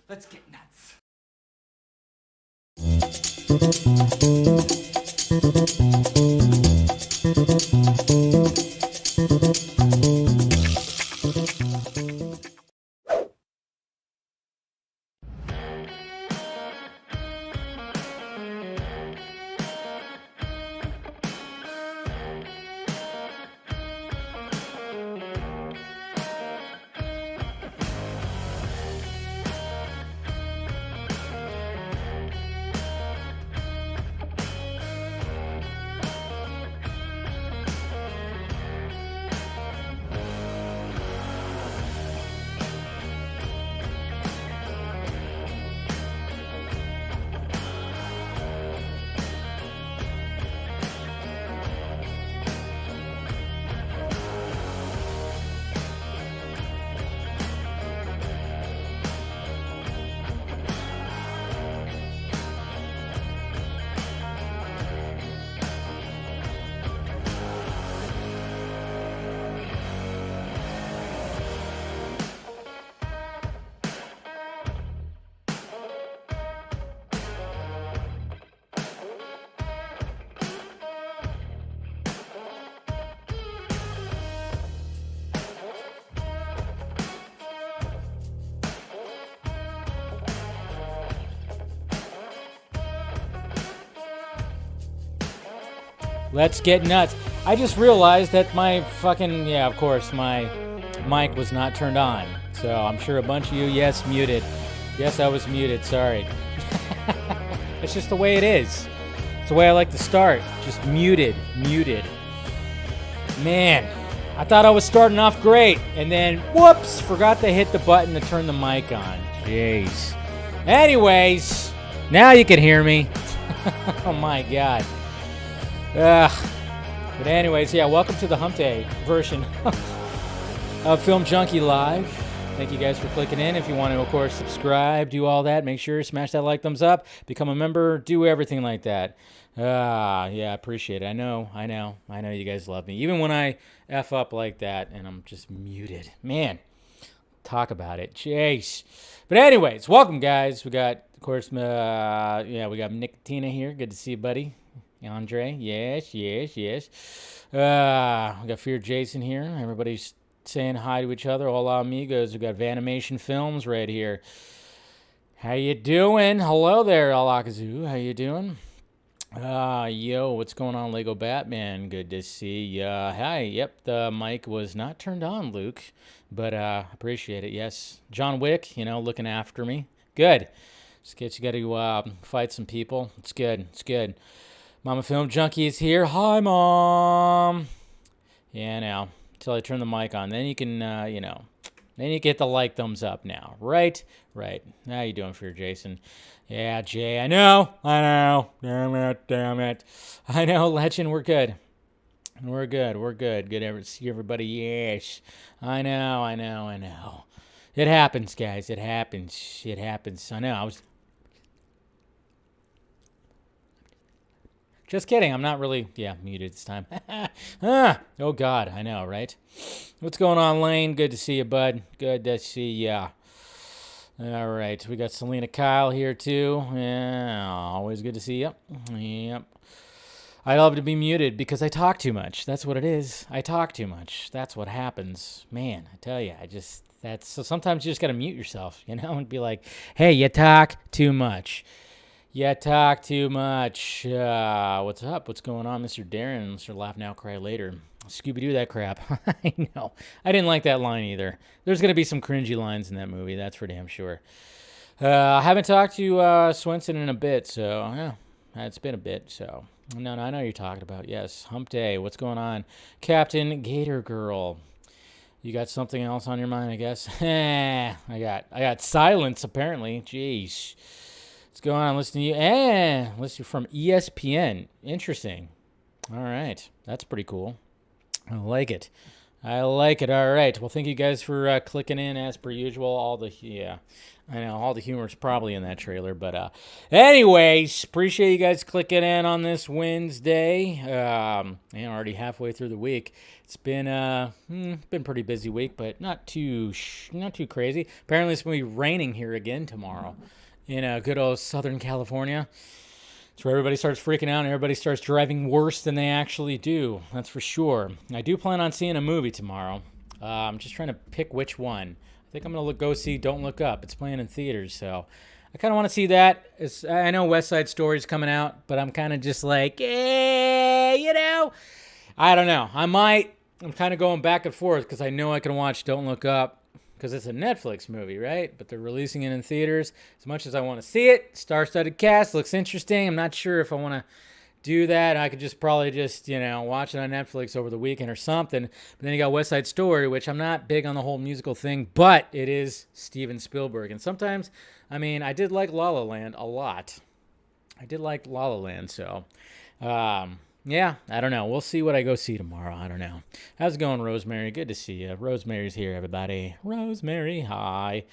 Let's get nuts. Let's get nuts. I just realized that my fucking, yeah, of course, my mic was not turned on. So I'm sure a bunch of you, yes, muted. Yes, I was muted, sorry. It's just the way it is. It's the way I like to start. Just muted. Man, I thought I was starting off great. And then, whoops, forgot to hit the button to turn the mic on. Jeez. Anyways, now you can hear me. Oh my God. But anyways, yeah, welcome to the Hump Day version of Film Junkee Live. Thank you guys for clicking in. If you want to, of course, subscribe, do all that. Make sure, smash that like, thumbs up, become a member, do everything like that. Yeah, I appreciate it. I know you guys love me. Even when I F up like that and I'm just muted. Man, talk about it. Jeez. But anyways, welcome, guys. We got, of course, we got Nicotina here. Good to see you, buddy. Andre, yes. We got Fear Jason here. Everybody's saying hi to each other. Hola, amigos. We got Vanimation Films right here. How you doing? Hello there, Alakazu. How you doing? Yo, what's going on, Lego Batman? Good to see ya. Hi. Yep, the mic was not turned on, Luke, but appreciate it. Yes, John Wick, looking after me. Good. You got to fight some people. It's good. Mama Film Junkie is here. Hi, Mom. Yeah, now, until I turn the mic on. Then you can, then you get the like, thumbs up now. Right. How you doing, Fear Jason? Yeah, Jay, I know. Damn it. I know, Legend, we're good. Good to see everybody. Yes. I know. It happens, guys. It happens. I know, I was... Just kidding. I'm not really, muted this time. Oh, God. I know, right? What's going on, Lane? Good to see you, bud. Good to see ya. All right. We got Selena Kyle here, too. Yeah, always good to see you. Yep. I love to be muted because I talk too much. That's what it is. I talk too much. That's what happens. Man, I tell you, so sometimes you just got to mute yourself, and be like, hey, you talk too much. What's up? What's going on, Mr. Darren? Mr. Laugh Now, Cry Later. Scooby-Doo that crap. I know. I didn't like that line either. There's going to be some cringy lines in that movie. That's for damn sure. I haven't talked to Swenson in a bit, so, yeah. It's been a bit, so. No, I know what you're talking about. Yes. Hump Day. What's going on? Captain Gator Girl. You got something else on your mind, I guess? I got silence, apparently. Jeez. What's going on? Listen to you. Listen from ESPN. Interesting. All right. That's pretty cool. I like it. I like it. All right. Well, thank you guys for clicking in as per usual. I know all the humor's probably in that trailer, but anyways, appreciate you guys clicking in on this Wednesday. Already halfway through the week. It's been pretty busy week, but not too crazy. Apparently, it's gonna be raining here again tomorrow in good old Southern California. So everybody starts freaking out and everybody starts driving worse than they actually do. That's for sure. I do plan on seeing a movie tomorrow. I'm just trying to pick which one. I think I'm going to go see Don't Look Up. It's playing in theaters, so I kind of want to see that. I know West Side Story's coming out, but I'm kind of just like, I don't know. I'm kind of going back and forth because I know I can watch Don't Look Up because it's a Netflix movie, right? But they're releasing it in theaters. As much as I want to see it, star-studded cast, looks interesting. I'm not sure if I want to do that. I could probably just watch it on Netflix over the weekend or something. But then you got West Side Story, which I'm not big on the whole musical thing, but it is Steven Spielberg. And sometimes, I did like La La Land a lot. So yeah, I don't know. We'll see what I go see tomorrow. I don't know. How's it going, Rosemary? Good to see you. Rosemary's here, everybody. Rosemary, hi.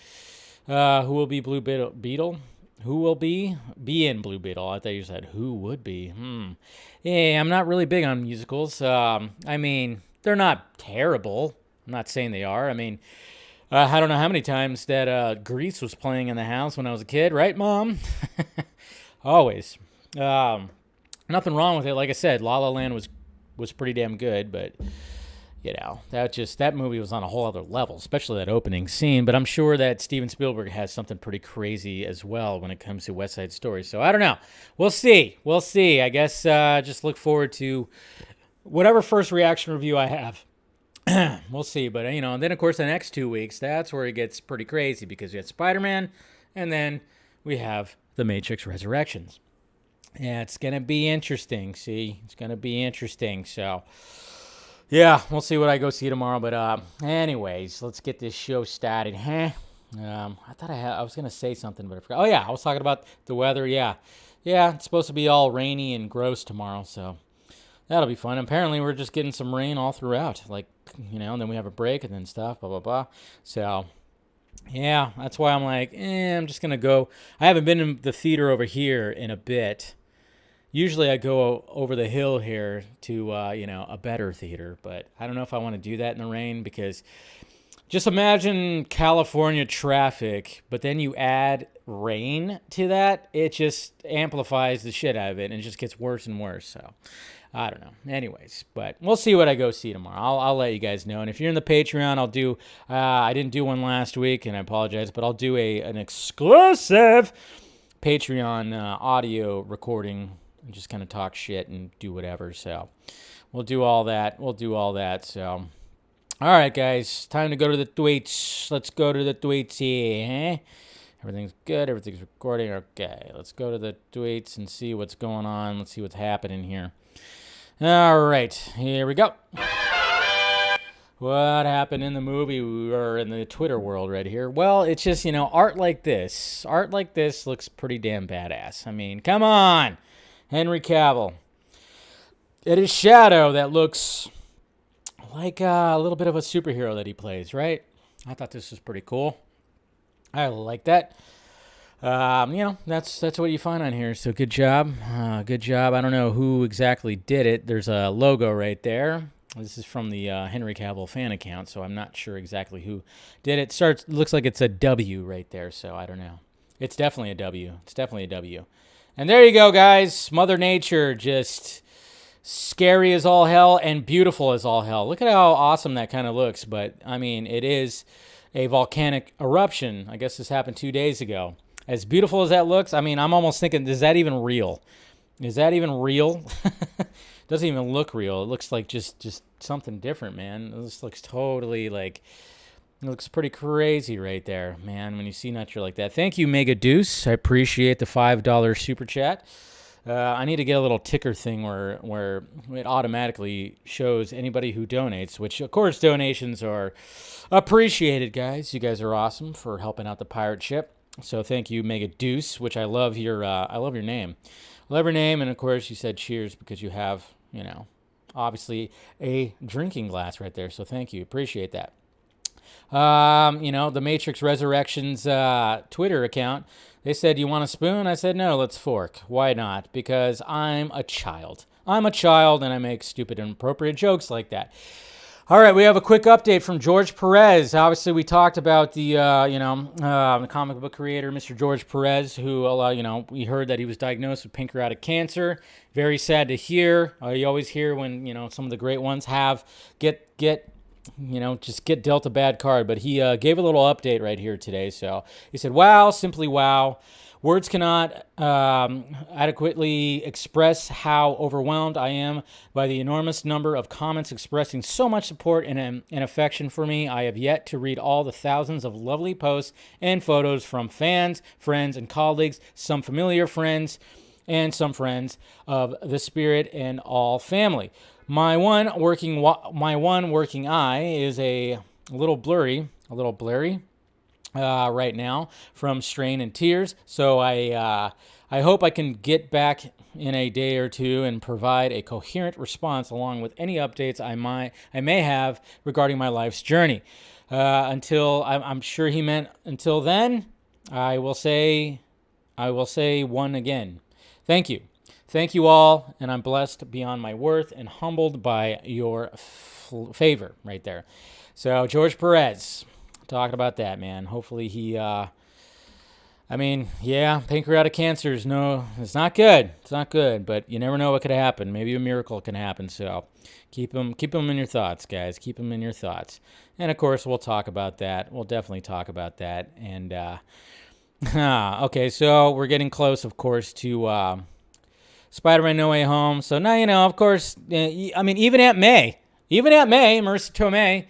Who will be Blue Beetle? Who will be in Blue Beetle? I thought you said who would be. Yeah, I'm not really big on musicals. They're not terrible. I'm not saying they are. I don't know how many times that Grease was playing in the house when I was a kid, right, Mom? Always. Nothing wrong with it. Like I said, La La Land was pretty damn good, but that movie was on a whole other level, especially that opening scene. But I'm sure that Steven Spielberg has something pretty crazy as well when it comes to West Side Story. So I don't know. We'll see. I guess just look forward to whatever first reaction review I have. We'll see. But and then of course the next 2 weeks, that's where it gets pretty crazy because we have Spider-Man, and then we have The Matrix Resurrections. Yeah, it's going to be interesting, It's going to be interesting, so yeah, we'll see what I go see tomorrow, but anyways, let's get this show started, I thought I was going to say something, but I forgot. Oh, yeah, I was talking about the weather, yeah, it's supposed to be all rainy and gross tomorrow, so that'll be fun. Apparently, we're just getting some rain all throughout, and then we have a break and then stuff, blah, blah, blah, so yeah, that's why I'm like, I'm just going to go. I haven't been in the theater over here in a bit. Usually I go over the hill here to, a better theater, but I don't know if I want to do that in the rain because just imagine California traffic, but then you add rain to that. It just amplifies the shit out of it and it just gets worse and worse. So I don't know. Anyways, but we'll see what I go see tomorrow. I'll let you guys know. And if you're in the Patreon, I'll do, I didn't do one last week and I apologize, but I'll do an exclusive Patreon audio recording and just kind of talk shit and do whatever. So we'll do all that. So, all right, guys, time to go to the tweets. Let's go to the tweets here. Everything's good. Everything's recording. Okay, let's go to the tweets and see what's going on. Let's see what's happening here. All right, here we go. What happened in the movie or in the Twitter world right here? Well, it's just, art like this. Art like this looks pretty damn badass. Come on. Henry Cavill. It is Shadow that looks like a little bit of a superhero that he plays, right? I thought this was pretty cool. I like that. That's what you find on here. So good job. Good job. I don't know who exactly did it. There's a logo right there. This is from the Henry Cavill fan account, so I'm not sure exactly who did it. Looks like it's a W right there, so I don't know. It's definitely a W. And there you go, guys. Mother Nature, just scary as all hell and beautiful as all hell. Look at how awesome that kind of looks. But, it is a volcanic eruption. I guess this happened 2 days ago. As beautiful as that looks, I'm almost thinking, is that even real? Doesn't even look real. It looks like just something different, man. This looks totally like... It looks pretty crazy right there, man, when you see nature like that. Thank you, Mega Deuce. I appreciate the $5 super chat. I need to get a little ticker thing where it automatically shows anybody who donates, which, of course, donations are appreciated, guys. You guys are awesome for helping out the pirate ship. So thank you, Mega Deuce, which I love your name. I love your name. And, of course, you said cheers because you have, obviously a drinking glass right there. So thank you. Appreciate that. The Matrix Resurrections Twitter account, they said, you want a spoon? I said, no, let's fork. Why not? Because I'm a child. I'm a child, and I make stupid and inappropriate jokes like that. All right, we have a quick update from George Perez. Obviously, we talked about the comic book creator, Mr. George Perez, who, we heard that he was diagnosed with pancreatic cancer. Very sad to hear. You always hear when, some of the great ones get dealt a bad card. But he gave a little update right here today. So he said, wow, simply wow. Words cannot adequately express how overwhelmed I am by the enormous number of comments expressing so much support and affection for me. I have yet to read all the thousands of lovely posts and photos from fans, friends, and colleagues, some familiar friends, and some friends of the spirit and all family. My one working eye is a little blurry right now from strain and tears. So I hope I can get back in a day or two and provide a coherent response along with any updates I may have regarding my life's journey. I'm sure he meant until then. I will say one again. Thank you. Thank you all, and I'm blessed beyond my worth and humbled by your favor right there. So George Perez, talking about that, man. Hopefully he, pancreatic cancer it's not good. It's not good, but you never know what could happen. Maybe a miracle can happen. So keep them in your thoughts, guys. Keep them in your thoughts. And of course, we'll talk about that. We'll definitely talk about that. And, okay, so we're getting close, of course, to, Spider-Man No Way Home. So now, of course, even Aunt May, Marissa Tomei,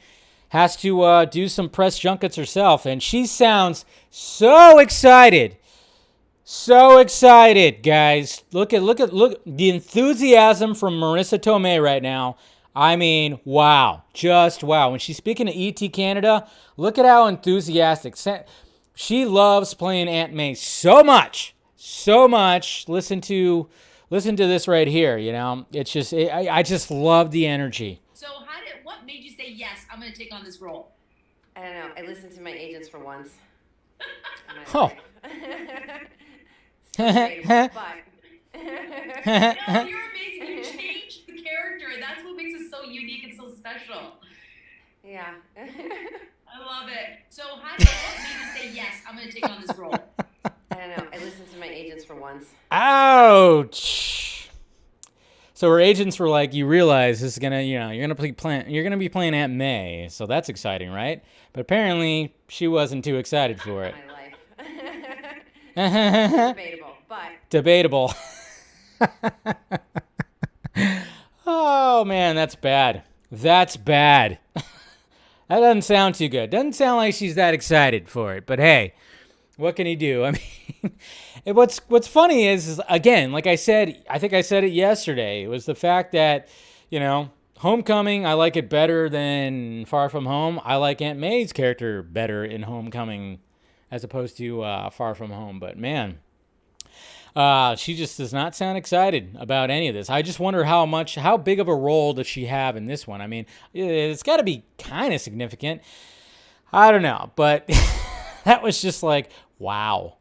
has to do some press junkets herself, and she sounds so excited. So excited, guys. Look the enthusiasm from Marissa Tomei right now. I mean, wow. Just wow. When she's speaking to ET Canada, look at how enthusiastic. She loves playing Aunt May so much. So much. Listen to this right here, It's just I just love the energy. So what made you say, yes, I'm going to take on this role? I don't know. I listened to my agents for once. Oh. But you're amazing. You changed the character. That's what makes it so unique and so special. Yeah. I love it. So what made you say, yes, I'm going to take on this role? I don't know. I listened to my agents for once. Ouch. So her agents were like, you realize this is gonna, you're gonna be playing Aunt May, so that's exciting, right? But apparently she wasn't too excited for it. My life. Debatable. Oh man, that's bad. That doesn't sound too good. Doesn't sound like she's that excited for it. But hey, what can he do? I mean, what's funny is again, like I said, I think I said it yesterday. It was the fact that, Homecoming, I like it better than Far From Home. I like Aunt May's character better in Homecoming as opposed to Far From Home. But man, she just does not sound excited about any of this. I just wonder how big of a role does she have in this one? I mean, it's got to be kind of significant. I don't know, but that was just like, wow.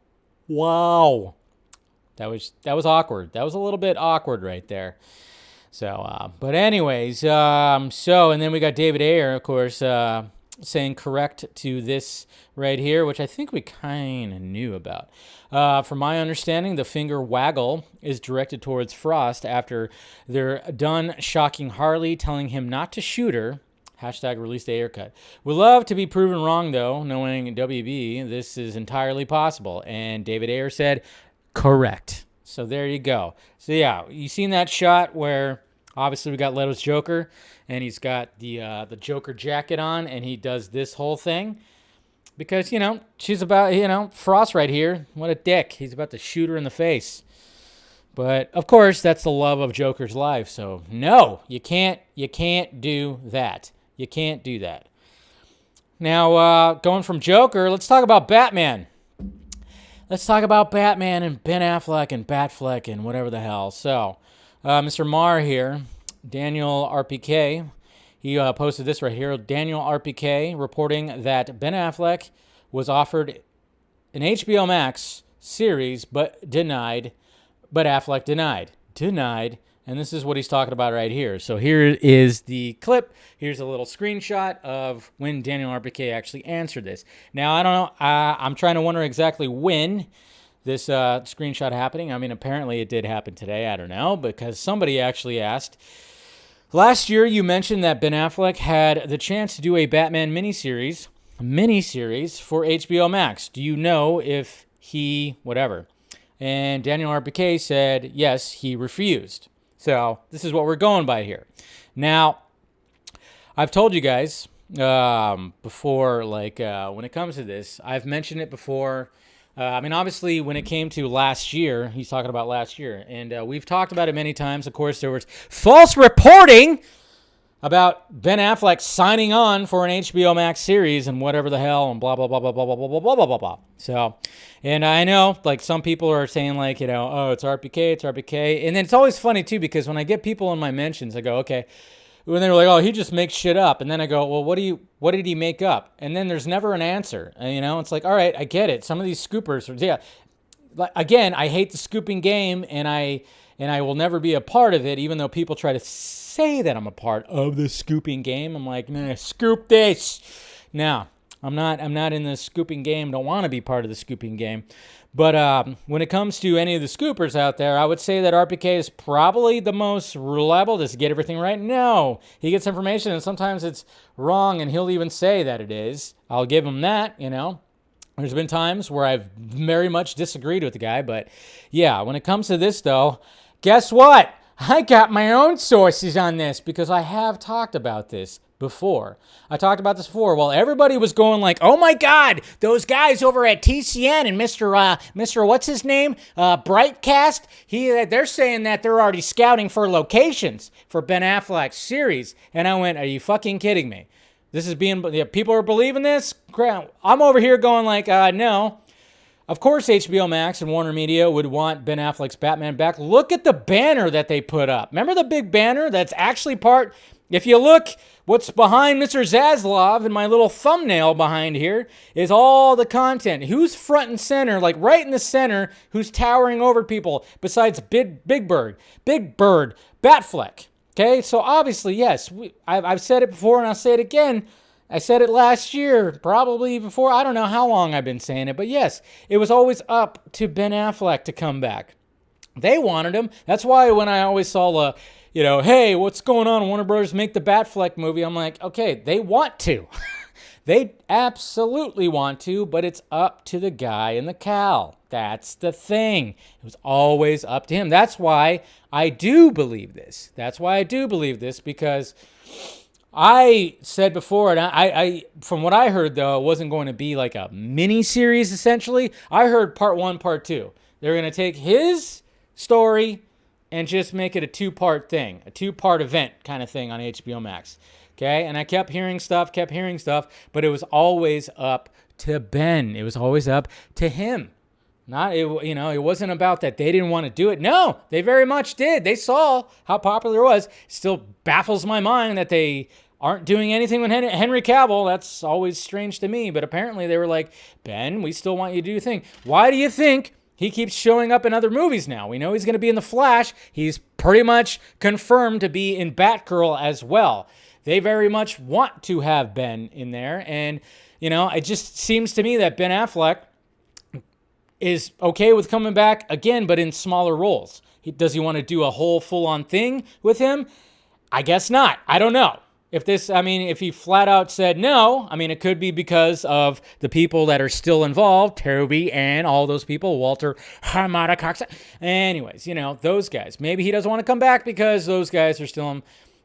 That was awkward. That was a little bit awkward right there. So, but anyways, and then we got David Ayer, of course, saying correct to this right here, which I think we kind of knew about. From my understanding, the finger waggle is directed towards Frost after they're done shocking Harley, telling him not to shoot her. #release the Ayer cut. Would love to be proven wrong, though, knowing WB, this is entirely possible. And David Ayer said, correct. So there you go. So yeah, you seen that shot where obviously we got Leto's Joker, and he's got the Joker jacket on, and he does this whole thing. Because, she's about, Frost right here. What a dick. He's about to shoot her in the face. But, of course, that's the love of Joker's life. So, no, you can't do that. You can't do that. Now, going from Joker, let's talk about Batman. Let's talk about Batman and Ben Affleck and Batfleck and whatever the hell. So, Mr. Marr here Daniel RPK, he posted this right here. Daniel RPK reporting that Ben Affleck was offered an HBO Max series, but denied. But Affleck denied. And this is what he's talking about right here. So here is the clip. Here's a little screenshot of when Daniel RPK actually answered this. Now, I don't know. I'm trying to wonder exactly when this screenshot happening. I mean, apparently it did happen today. I don't know, because somebody actually asked, last year you mentioned that Ben Affleck had the chance to do a Batman miniseries for HBO Max. Do you know if he, whatever? And Daniel RPK said, yes, he refused. So this is what we're going by here. Now, I've told you guys before, like when it comes to this, I've mentioned it before. I mean, obviously, when it came to last year, he's talking about last year. And we've talked about it many times. Of course, there was false reporting about Ben Affleck signing on for an HBO Max series and whatever the hell and blah, blah, blah, blah, blah, blah, blah, blah, blah, blah, blah, blah. So, and I know, like, some people are saying, like, you know, oh, it's RPK. And then it's always funny, too, because when I get people in my mentions, I go, okay. When they're like, oh, he just makes shit up. And then I go, well, what did he make up? And then there's never an answer. And, you know, it's like, all right, I get it. Some of these scoopers, yeah. Again, I hate the scooping game, and I will never be a part of it, even though people try to say that I'm a part of the scooping game. I'm like, nah, scoop this. No, I'm not in the scooping game. Don't want to be part of the scooping game. But when it comes to any of the scoopers out there, I would say that RPK is probably the most reliable. Does he get everything right? No. He gets information, and sometimes it's wrong, and he'll even say that it is. I'll give him that, you know. There's been times where I've very much disagreed with the guy. But, yeah, when it comes to this, though, guess what? I got my own sources on this because I have talked about this before. Well, everybody was going like, oh my God, those guys over at TCN and Mr. What's his name? Brightcast. They're saying that they're already scouting for locations for Ben Affleck's series. And I went, are you fucking kidding me? People are believing this? I'm over here going like, no. Of course, HBO Max and Warner Media would want Ben Affleck's Batman back. Look at the banner that they put up. Remember the big banner that's actually part... If you look, what's behind Mr. Zaslav and my little thumbnail behind here is all the content. Who's front and center, like right in the center, who's towering over people besides Big Bird, Batfleck. Okay, so obviously, yes, I've said it before and I'll say it again. I said it last year, probably before. I don't know how long I've been saying it, but yes, it was always up to Ben Affleck to come back. They wanted him. That's why when I always saw hey, what's going on? Warner Brothers make the Batfleck movie. I'm like, okay, they want to. They absolutely want to, but it's up to the guy in the cowl. That's the thing. It was always up to him. That's why I do believe this. Because I said before, and I from what I heard, though, it wasn't going to be like a mini series, essentially. I heard part 1, part 2. They're going to take his story and just make it a 2-part thing, a 2-part event kind of thing on HBO Max. Okay? And I kept hearing stuff, but it was always up to Ben. It was always up to him. It wasn't about that they didn't want to do it. No, they very much did. They saw how popular it was. It still baffles my mind that they aren't doing anything with Henry Cavill. That's always strange to me. But apparently they were like, Ben, we still want you to do your thing. Why do you think he keeps showing up in other movies now? We know he's going to be in The Flash. He's pretty much confirmed to be in Batgirl as well. They very much want to have Ben in there. And, it just seems to me that Ben Affleck is okay with coming back again, but in smaller roles. Does he want to do a whole full-on thing with him? I guess not. I don't know. If he flat out said no, it could be because of the people that are still involved, Toby and all those people, Walter Hamada Cox. Anyways, those guys. Maybe he doesn't want to come back because those guys are still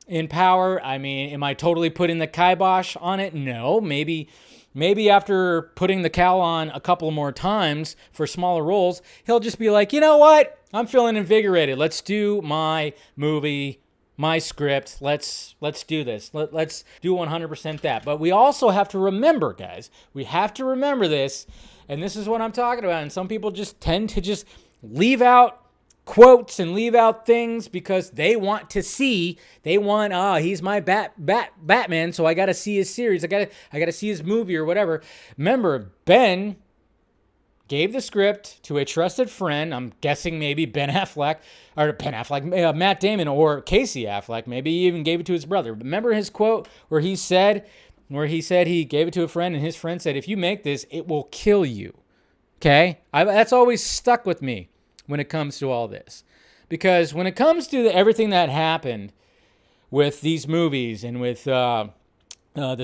in power. Am I totally putting the kibosh on it? No. Maybe after putting the cowl on a couple more times for smaller roles, he'll just be like, you know what? I'm feeling invigorated. Let's do my movie, my script. Let's do this. Let's do 100% that. But we also have to remember, guys, we have to remember this, and this is what I'm talking about. And some people just tend to just leave out quotes and leave out things because they want to see. They want, he's my Batman, so I got to see his series. I got to see his movie or whatever. Remember, Ben gave the script to a trusted friend. I'm guessing maybe Matt Damon, or Casey Affleck. Maybe he even gave it to his brother. Remember his quote where he said he gave it to a friend, and his friend said, if you make this, it will kill you. Okay? That's always stuck with me when it comes to all this. Because when it comes to everything that happened with these movies and with the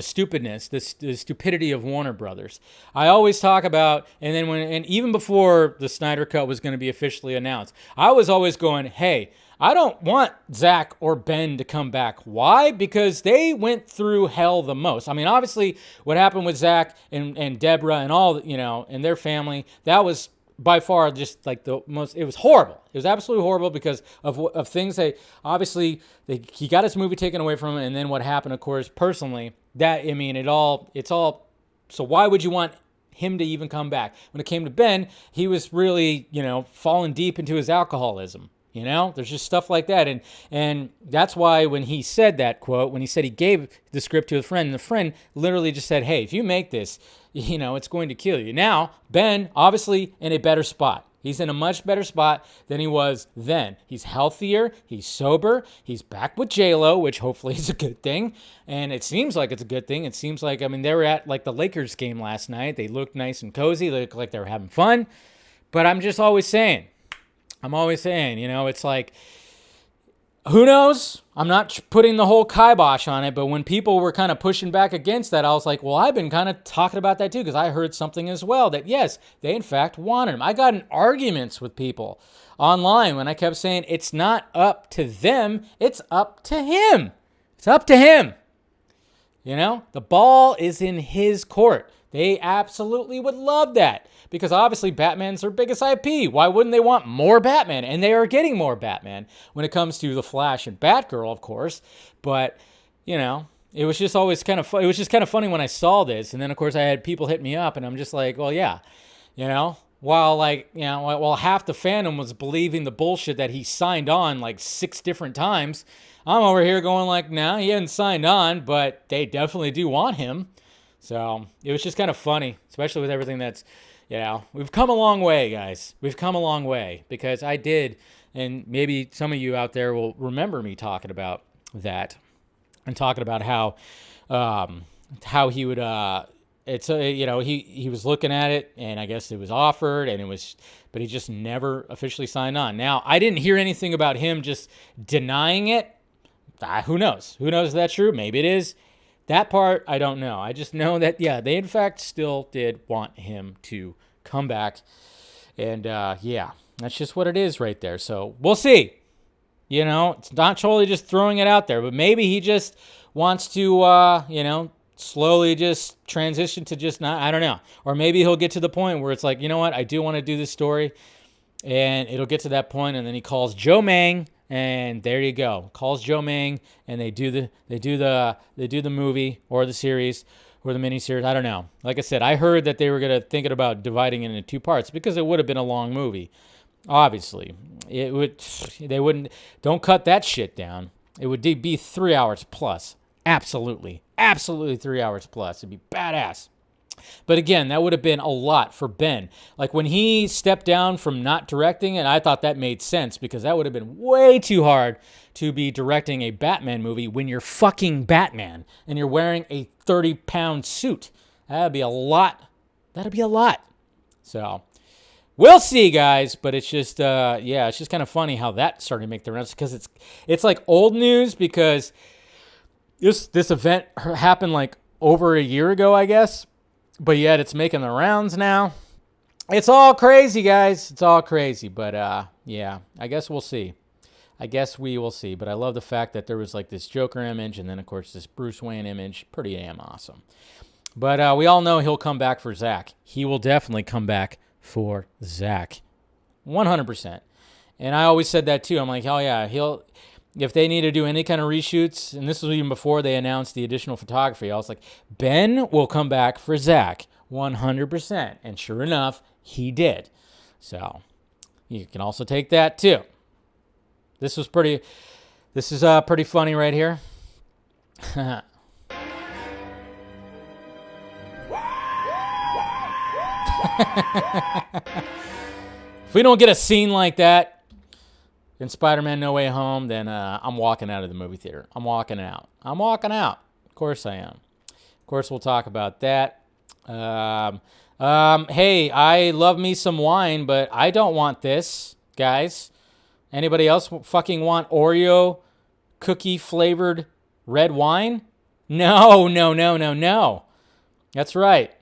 stupidness, the stupidity of Warner Brothers, I always talk about, and even before the Snyder Cut was going to be officially announced, I was always going, hey, I don't want Zack or Ben to come back. Why? Because they went through hell the most. I mean, obviously, what happened with Zack and Deborah and all, and their family, that was by far just like the most, it was horrible. It was absolutely horrible because of things he got his movie taken away from him, and then what happened, of course, personally, it's all, so why would you want him to even come back? When it came to Ben, he was really, falling deep into his alcoholism. There's just stuff like that. And that's why when he said that quote, when he said he gave the script to a friend, and the friend literally just said, hey, if you make this, it's going to kill you. Now, Ben, obviously in a better spot. He's in a much better spot than he was then. He's healthier. He's sober. He's back with J-Lo, which hopefully is a good thing. And it seems like it's a good thing. It seems like, they were at like the Lakers game last night. They looked nice and cozy. They looked like they were having fun. But I'm just always saying, it's like, who knows? I'm not putting the whole kibosh on it, but when people were kind of pushing back against that, I was like, well, I've been kind of talking about that too, because I heard something as well that, yes, they in fact wanted him. I got in arguments with people online when I kept saying it's not up to them, it's up to him. It's up to him. The ball is in his court. They absolutely would love that. Because obviously Batman's their biggest IP. Why wouldn't they want more Batman? And they are getting more Batman when it comes to The Flash and Batgirl, of course. But, it was just always kind of it was just kind of funny when I saw this. And then, of course, I had people hit me up, and I'm just like, well, yeah. While half the fandom was believing the bullshit that he signed on like 6 different times, I'm over here going like, nah, he hadn't signed on, but they definitely do want him. So it was just kind of funny, especially with everything that's, we've come a long way, guys. We've come a long way because I did, and maybe some of you out there will remember me talking about that and talking about how he would, he was looking at it, and I guess it was offered, but he just never officially signed on. Now, I didn't hear anything about him just denying it. Who knows? Who knows if that's true? Maybe it is. That part, I don't know. I just know that, they in fact still did want him to come back. And, that's just what it is right there. So we'll see. It's not totally just throwing it out there, but maybe he just wants to, slowly just transition to just not, I don't know. Or maybe he'll get to the point where it's like, you know what, I do want to do this story. And it'll get to that point, and then he calls Joe Mang. And there you go. Calls Joe Mang, and they do the movie or the series or the miniseries. I don't know. Like I said, I heard that they were thinking about dividing it into 2 parts because it would have been a long movie. Obviously, they wouldn't. Don't cut that shit down. It would be 3 hours plus. Absolutely 3 hours plus. It'd be badass. But again, that would have been a lot for Ben. Like when he stepped down from not directing it, I thought that made sense because that would have been way too hard to be directing a Batman movie when you're fucking Batman and you're wearing a 30-pound suit. That'd be a lot. So we'll see, guys. But it's just, it's just kind of funny how that started to make the rounds because it's like old news because this event happened like over a year ago, I guess. But yet it's making the rounds now. It's all crazy, guys. It's all crazy. But, I guess we'll see. I guess we will see. But I love the fact that there was like this Joker image and then, of course, this Bruce Wayne image. Pretty damn awesome. But we all know he'll come back for Zack. He will definitely come back for Zack. 100%. And I always said that, too. I'm like, oh, yeah, if they need to do any kind of reshoots, and this was even before they announced the additional photography, I was like, Ben will come back for Zack 100%. And sure enough, he did. So you can also take that too. This is pretty funny right here. If we don't get a scene like that in Spider-Man No Way Home, then I'm walking out of the movie theater. I'm walking out. Of course I am. Of course we'll talk about that. Hey, I love me some wine, but I don't want this, guys. Anybody else fucking want Oreo cookie flavored red wine? No. That's right.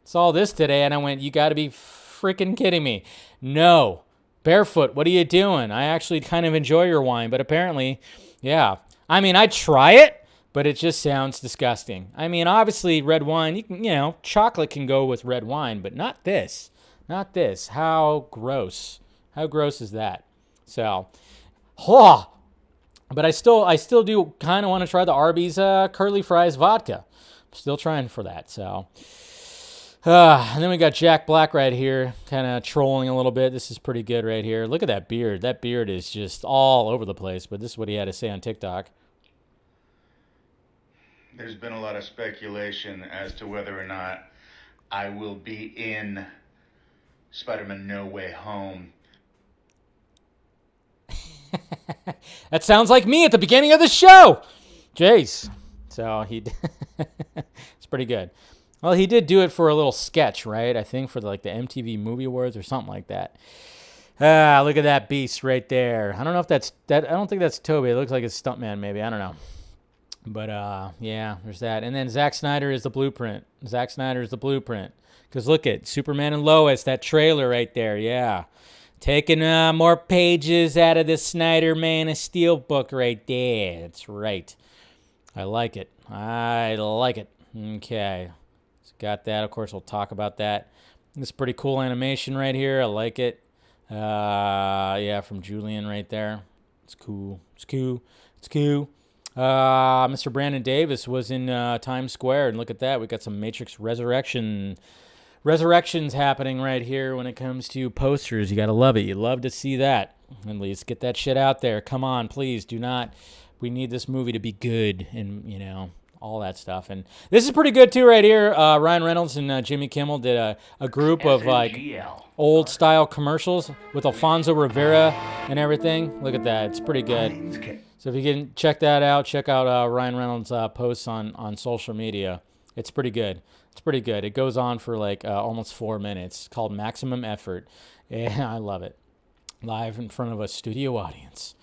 Saw this today and I went, you got to be freaking kidding me. No. Barefoot, what are you doing? I actually kind of enjoy your wine, but apparently, yeah. I mean, I'd try it, but it just sounds disgusting. I mean, obviously, red wine, chocolate can go with red wine, but not this. Not this. How gross. How gross is that? So, but I still do kind of want to try the Arby's curly fries vodka. I'm still trying for that, so. And then we got Jack Black right here, kind of trolling a little bit. This is pretty good right here. Look at that beard. That beard is just all over the place, but this is what he had to say on TikTok. There's been a lot of speculation as to whether or not I will be in Spider-Man No Way Home. That sounds like me at the beginning of the show. Jeez. So it's pretty good. Well, he did do it for a little sketch, right? I think for the MTV Movie Awards or something like that. Look at that beast right there. I don't know if that's that. I don't think that's Toby. It looks like it's Stuntman, maybe. I don't know. But yeah, there's that. And then Zack Snyder is the blueprint. Because look at Superman and Lois, that trailer right there. Yeah, taking more pages out of the Snyder Man of Steel book right there. That's right. I like it. Okay. Got that. Of course, we'll talk about that. This is pretty cool animation right here. I like it. Yeah, from Julian right there. It's cool. Mr. Brandon Davis was in Times Square, and look at that. We got some Matrix resurrections happening right here when it comes to posters. You got to love it. You love to see that. At least get that shit out there. Come on, please. Do not. We need this movie to be good and, all that stuff. And this is pretty good too right here. Ryan Reynolds and Jimmy Kimmel did a group of old style commercials with Alfonso Rivera and everything. Look at that. It's pretty good. So if you can check that out, check out Ryan Reynolds' posts on social media. It's pretty good. It goes on for almost 4 minutes. It's called Maximum Effort. Yeah, I love it. Live in front of a studio audience.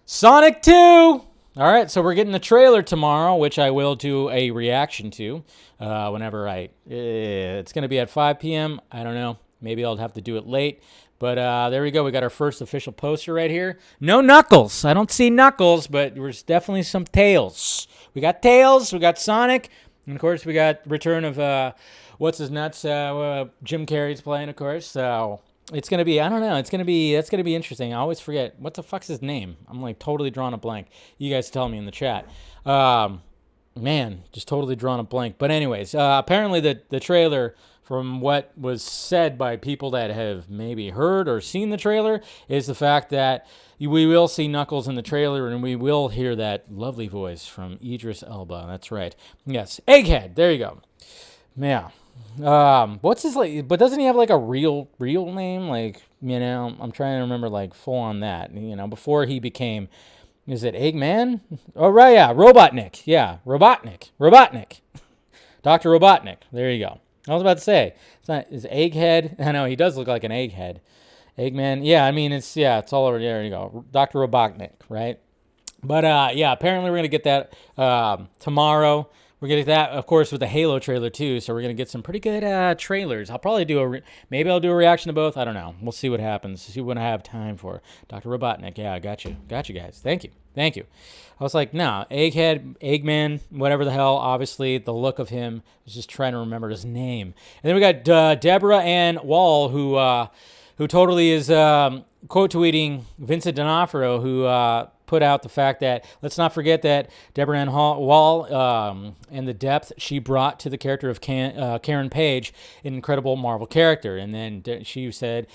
Sonic 2! All right, so we're getting the trailer tomorrow, which I will do a reaction to whenever it's going to be at 5 p.m. I don't know. Maybe I'll have to do it late. But there we go. We got our first official poster right here. No Knuckles. I don't see Knuckles, but there's definitely some Tails. We got Tails. We got Sonic. And, of course, we got return of what's his nuts. Jim Carrey's playing, of course. So it's going to be, I don't know. That's going to be interesting. I always forget. What the fuck's his name? I'm totally drawing a blank. You guys tell me in the chat. Man, just totally drawing a blank. But anyways, apparently the trailer, from what was said by people that have maybe heard or seen the trailer, is the fact that we will see Knuckles in the trailer and we will hear that lovely voice from Idris Elba. That's right. Yes, Egghead. There you go. Yeah. What's his but doesn't he have a real name? I'm trying to remember full on that. Before he became, is it Eggman? Oh right, yeah, Robotnik. Yeah, Robotnik. Dr. Robotnik. There you go. I was about to say, is Egghead? I know he does look like an egghead. Eggman. Yeah, I mean it's all over there. You go, Dr. Robotnik, right? But yeah, apparently we're gonna get that tomorrow. We're going to get that, of course, with the Halo trailer, too. So we're going to get some pretty good trailers. I'll probably do maybe I'll do a reaction to both. I don't know. We'll see what happens. See when I have time for Dr. Robotnik. Yeah, I got you. Got you guys. Thank you. I was like, no, Egghead, Eggman, whatever the hell. Obviously, the look of him. I was just trying to remember his name. And then we got Deborah Ann Wall, who totally is quote tweeting Vincent D'Onofrio, who put out the fact that, let's not forget that Deborah Ann Wall and the depth she brought to the character of Karen Page, an incredible Marvel character. And then she said,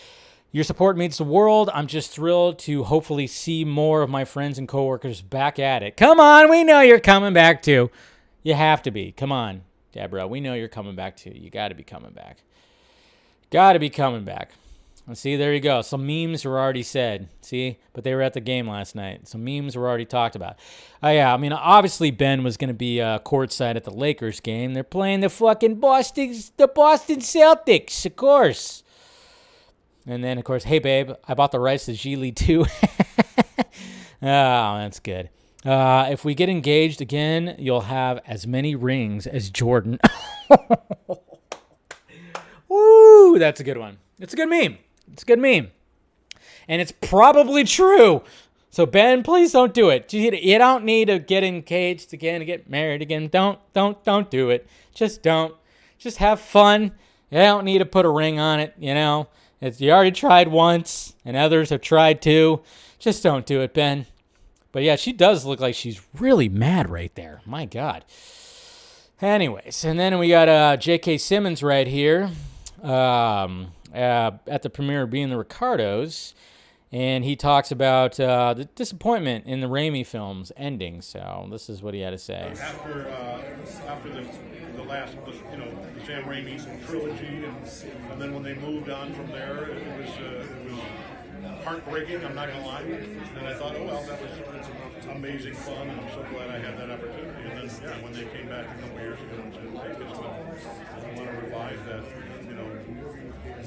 Your support means the world. I'm just thrilled to hopefully see more of my friends and coworkers back at it. Come on, we know you're coming back too. You have to be. Come on, Deborah. We know you're coming back too. You got to be coming back. Got to be coming back. And see, there you go. Some memes were already said. See, but they were at the game last night. Some memes were already talked about. Yeah, I mean, obviously Ben was going to be courtside at the Lakers game. They're playing the fucking Boston Celtics, of course. And then, of course, hey, babe, I bought the rights to G League 2. Oh, that's good. If we get engaged again, you'll have as many rings as Jordan. Woo, that's a good one. It's a good meme. It's a good meme. And it's probably true. So, Ben, please don't do it. You don't need to get engaged again, to get married again. Don't do it. Just don't. Just have fun. You don't need to put a ring on it, you know. You already tried once, and others have tried too. Just don't do it, Ben. But yeah, she does look like she's really mad right there. My God. Anyways, and then we got J.K. Simmons right here at the premiere of Being the Ricardos, and he talks about the disappointment in the Raimi films ending. So this is what he had to say. After the last, the Sam Raimi trilogy, and then when they moved on from there, it was heartbreaking. I'm not gonna lie. And I thought, oh well, that was amazing fun, and I'm so glad I had that opportunity. And then, when they came back a couple years ago and said, hey, guess what? I want to revive that,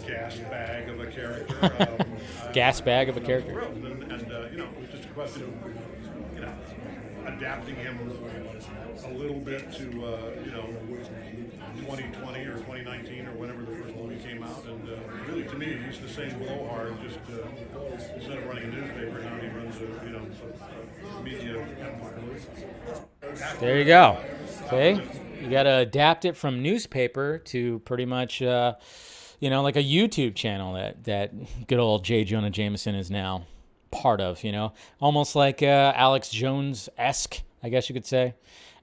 gas bag of a character. Gas bag of a character. And it was just a question of, adapting him a little bit to, 2020 or 2019 or whenever the first movie came out. And really, to me, he's the same blowhard, just instead of running a newspaper, now he runs a media empire. There you go. Okay, you got to adapt it from newspaper to pretty much, like a YouTube channel that good old J. Jonah Jameson is now part of, almost like Alex Jones-esque, I guess you could say.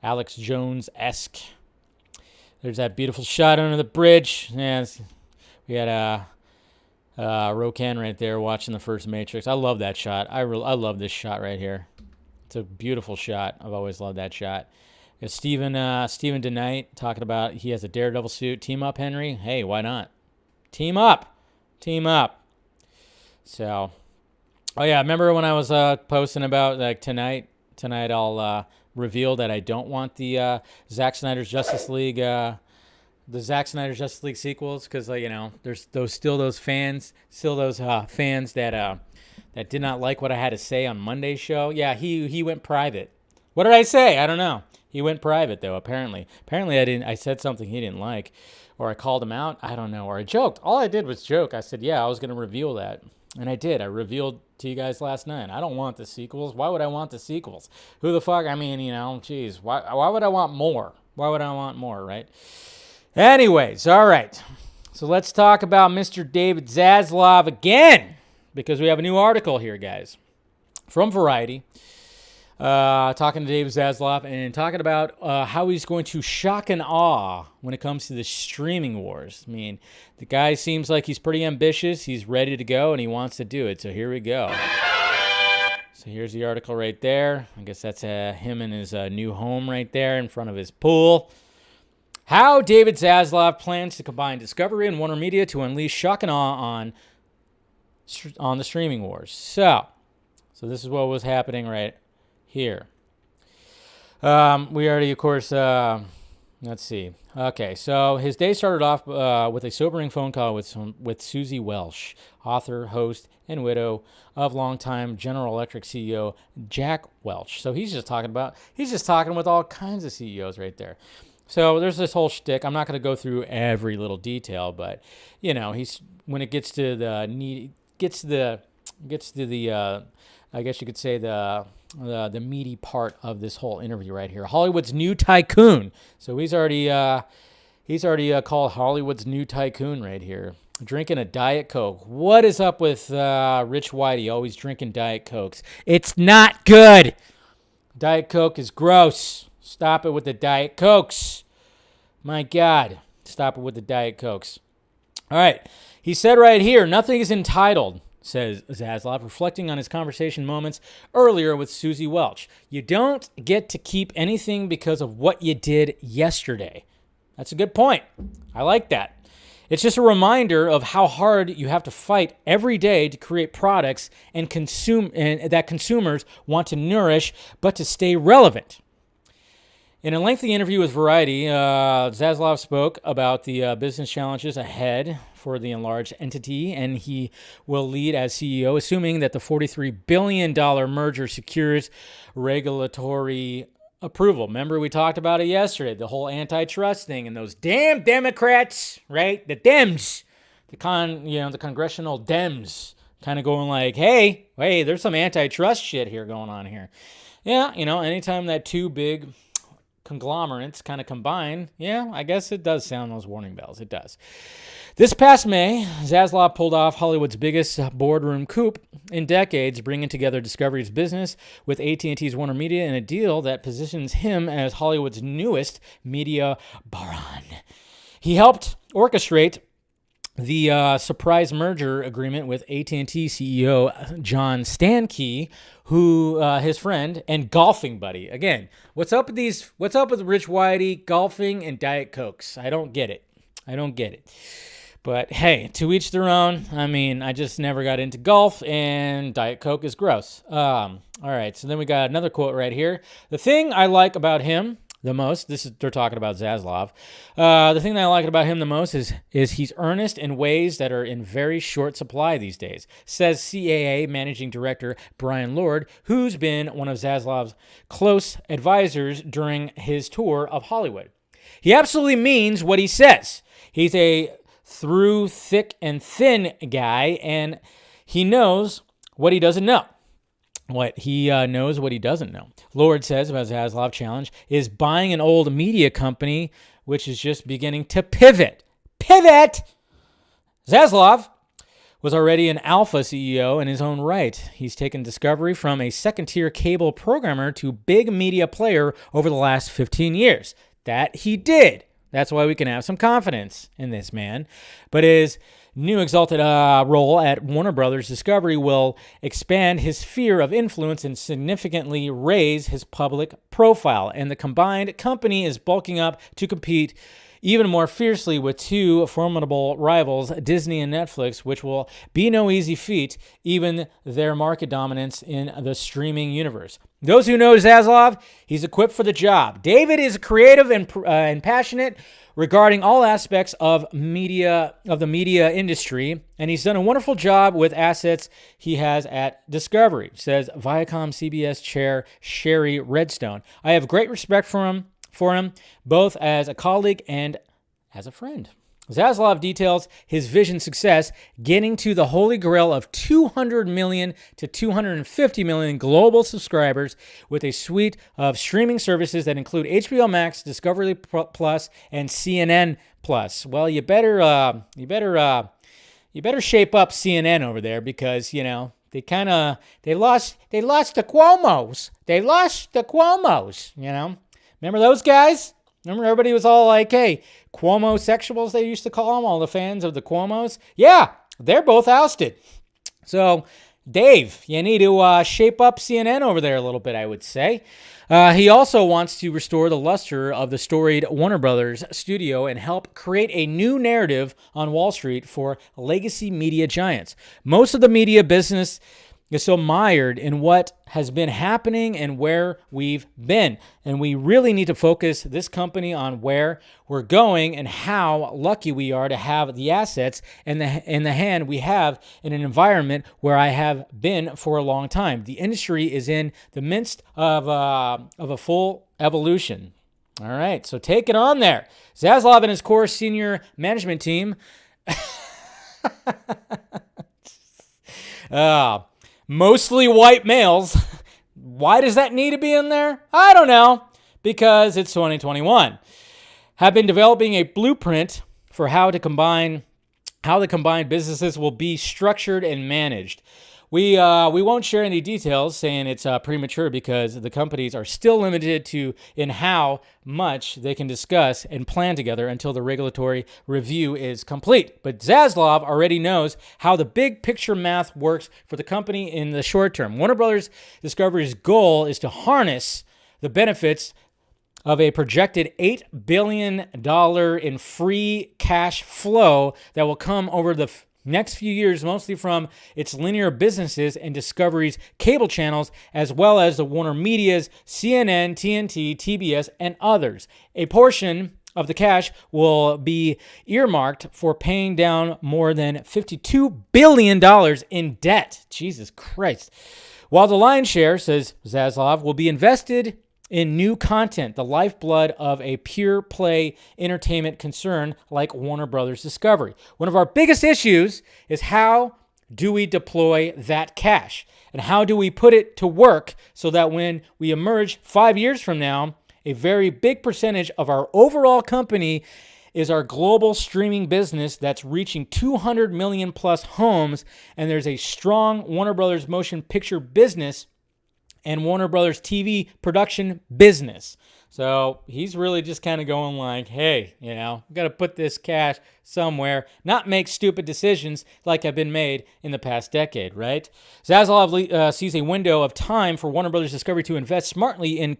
Alex Jones-esque. There's that beautiful shot under the bridge. Yeah, we had Rokan right there watching the first Matrix. I love that shot. I love this shot right here. It's a beautiful shot. I've always loved that shot. Steven DeKnight talking about he has a Daredevil suit. Team up, Henry. Hey, why not? Team up. Team up. So, oh yeah, remember when I was posting about like tonight I'll reveal that I don't want the Zack Snyder's Justice League sequels because there's those fans that did not like what I had to say on Monday's show. Yeah, he went private. What did I say? I don't know. He went private though. Apparently I said something he didn't like, or I called him out. I don't know, or I joked. All I did was joke. I said, yeah, I was going to reveal that. And I did. I revealed to you guys last night. I don't want the sequels. Why would I want the sequels? Who the fuck? I mean, geez. Why would I want more? Why would I want more, right? Anyways, all right. So let's talk about Mr. David Zaslav again, because we have a new article here, guys, from Variety, talking to David Zaslav and talking about how he's going to shock and awe when it comes to the streaming wars. I mean, the guy seems like he's pretty ambitious. He's ready to go, and he wants to do it. So here we go. So here's the article right there. I guess that's him in his new home right there in front of his pool. How David Zaslav plans to combine Discovery and Warner Media to unleash shock and awe on the streaming wars. So this is what was happening right here. We already, of course, let's see. Okay, so his day started off with a sobering phone call with Susie Welsh, author, host, and widow of longtime General Electric CEO Jack Welch. So he's just talking with all kinds of CEOs right there. So there's this whole shtick. I'm not going to go through every little detail, but when it gets to the I guess you could say the meaty part of this whole interview right here. Hollywood's new tycoon. So he's already called Hollywood's new tycoon right here. Drinking a Diet Coke. What is up with Rich Whitey always drinking Diet Cokes? It's not good. Diet Coke is gross. Stop it with the Diet Cokes. My God. Stop it with the Diet Cokes. All right. He said right here, nothing is entitled, says Zaslav, reflecting on his conversation moments earlier with Susie Welch. You don't get to keep anything because of what you did yesterday. That's a good point. I like that. It's just a reminder of how hard you have to fight every day to create products and that consumers want to nourish, but to stay relevant. In a lengthy interview with Variety, Zaslav spoke about the business challenges ahead for the enlarged entity, and he will lead as CEO, assuming that the $43 billion merger secures regulatory approval. Remember, we talked about it yesterday, the whole antitrust thing, and those damn Democrats, right? The Dems, the congressional Dems, kind of going like, hey, there's some antitrust shit here going on here. Yeah, anytime that two big conglomerates kind of combine, yeah, I guess it does sound those warning bells. It does. This past May, Zaslav pulled off Hollywood's biggest boardroom coup in decades, bringing together Discovery's business with AT&T's Warner Media in a deal that positions him as Hollywood's newest media baron. He helped orchestrate the surprise merger agreement with AT&T CEO John Stankey, who his friend and golfing buddy. Again, what's up with Rich Whitey, golfing, and Diet Cokes? I don't get it. But hey, to each their own. I mean, I just never got into golf, and Diet Coke is gross. All right, so then we got another quote right here. The thing I like about him the most, they're talking about Zaslav. The thing that I like about him the most is he's earnest in ways that are in very short supply these days, says CAA Managing Director Brian Lord, who's been one of Zaslav's close advisors during his tour of Hollywood. He absolutely means what he says. He's a through thick and thin guy, and he knows what he doesn't know. What he knows what he doesn't know. Lord says about Zaslav Challenge is buying an old media company which is just beginning to pivot. Zaslav was already an alpha CEO in his own right. He's taken Discovery from a second-tier cable programmer to big media player over the last 15 years. That he did. That's why we can have some confidence in this man. But his new exalted role at Warner Brothers Discovery will expand his sphere of influence and significantly raise his public profile. And the combined company is bulking up to compete even more fiercely with two formidable rivals, Disney and Netflix, which will be no easy feat, even their market dominance in the streaming universe. Those who know Zaslav, he's equipped for the job. David is creative and passionate regarding all aspects of the media industry, and he's done a wonderful job with assets he has at Discovery, says Viacom CBS chair Sherry Redstone. I have great respect for him, both as a colleague and as a friend. Zaslav details his vision success, getting to the holy grail of 200 million to 250 million global subscribers with a suite of streaming services that include HBO Max, Discovery Plus, and CNN Plus. Well, you better shape up CNN over there because they lost the Cuomos. Remember those guys? Remember everybody was all like, hey, Cuomo-sexuals, they used to call them, all the fans of the Cuomos? Yeah, they're both ousted. So, Dave, you need to shape up CNN over there a little bit, I would say. He also wants to restore the luster of the storied Warner Brothers studio and help create a new narrative on Wall Street for legacy media giants. Most of the media business is so mired in what has been happening and where we've been. And we really need to focus this company on where we're going and how lucky we are to have the assets and the hand we have in an environment where I have been for a long time. The industry is in the midst of a full evolution. All right, so take it on there. Zaslav and his core senior management team. Mostly white males. Why does that need to be in there? I don't know. Because it's 2021. Have been developing a blueprint for how the combined businesses will be structured and managed. We won't share any details, saying it's premature because the companies are still limited in how much they can discuss and plan together until the regulatory review is complete. But Zaslav already knows how the big picture math works for the company in the short term. Warner Brothers Discovery's goal is to harness the benefits of a projected $8 billion in free cash flow that will come over the next few years, mostly from its linear businesses and Discovery's cable channels, as well as the Warner Media's CNN, TNT, TBS, and others. A portion of the cash will be earmarked for paying down more than $52 billion in debt. Jesus Christ. While the lion's share, says Zaslav, will be invested in new content, the lifeblood of a pure play entertainment concern like Warner Brothers Discovery. One of our biggest issues is how do we deploy that cash? And how do we put it to work so that when we emerge 5 years from now, a very big percentage of our overall company is our global streaming business that's reaching 200 million plus homes, and there's a strong Warner Brothers motion picture business and Warner Brothers TV production business. So he's really just kind of going like, hey, got to put this cash somewhere, not make stupid decisions like have been made in the past decade, right? Zaslav sees a window of time for Warner Brothers Discovery to invest smartly in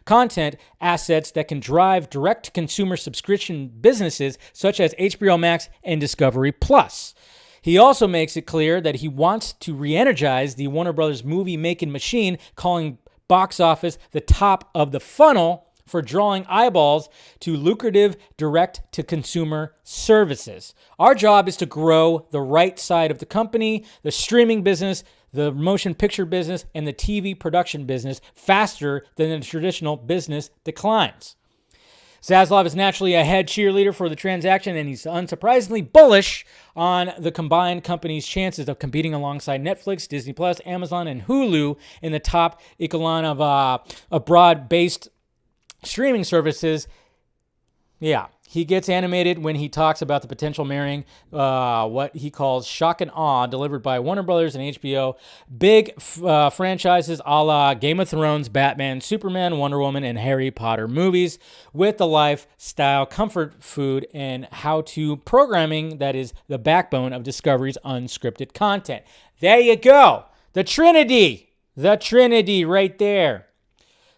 content assets that can drive direct-to-consumer subscription businesses such as HBO Max and Discovery Plus. He also makes it clear that he wants to re-energize the Warner Brothers movie-making machine, calling box office the top of the funnel for drawing eyeballs to lucrative direct-to-consumer services. Our job is to grow the right side of the company, the streaming business, the motion picture business, and the TV production business faster than the traditional business declines. Zaslav is naturally a head cheerleader for the transaction, and he's unsurprisingly bullish on the combined company's chances of competing alongside Netflix, Disney+, Amazon, and Hulu in the top echelon of broad-based streaming services. Yeah, he gets animated when he talks about the potential marrying what he calls shock and awe delivered by Warner Brothers and HBO. Big franchises a la Game of Thrones, Batman, Superman, Wonder Woman, and Harry Potter movies with the lifestyle, comfort food, and how-to programming that is the backbone of Discovery's unscripted content. There you go. The Trinity right there.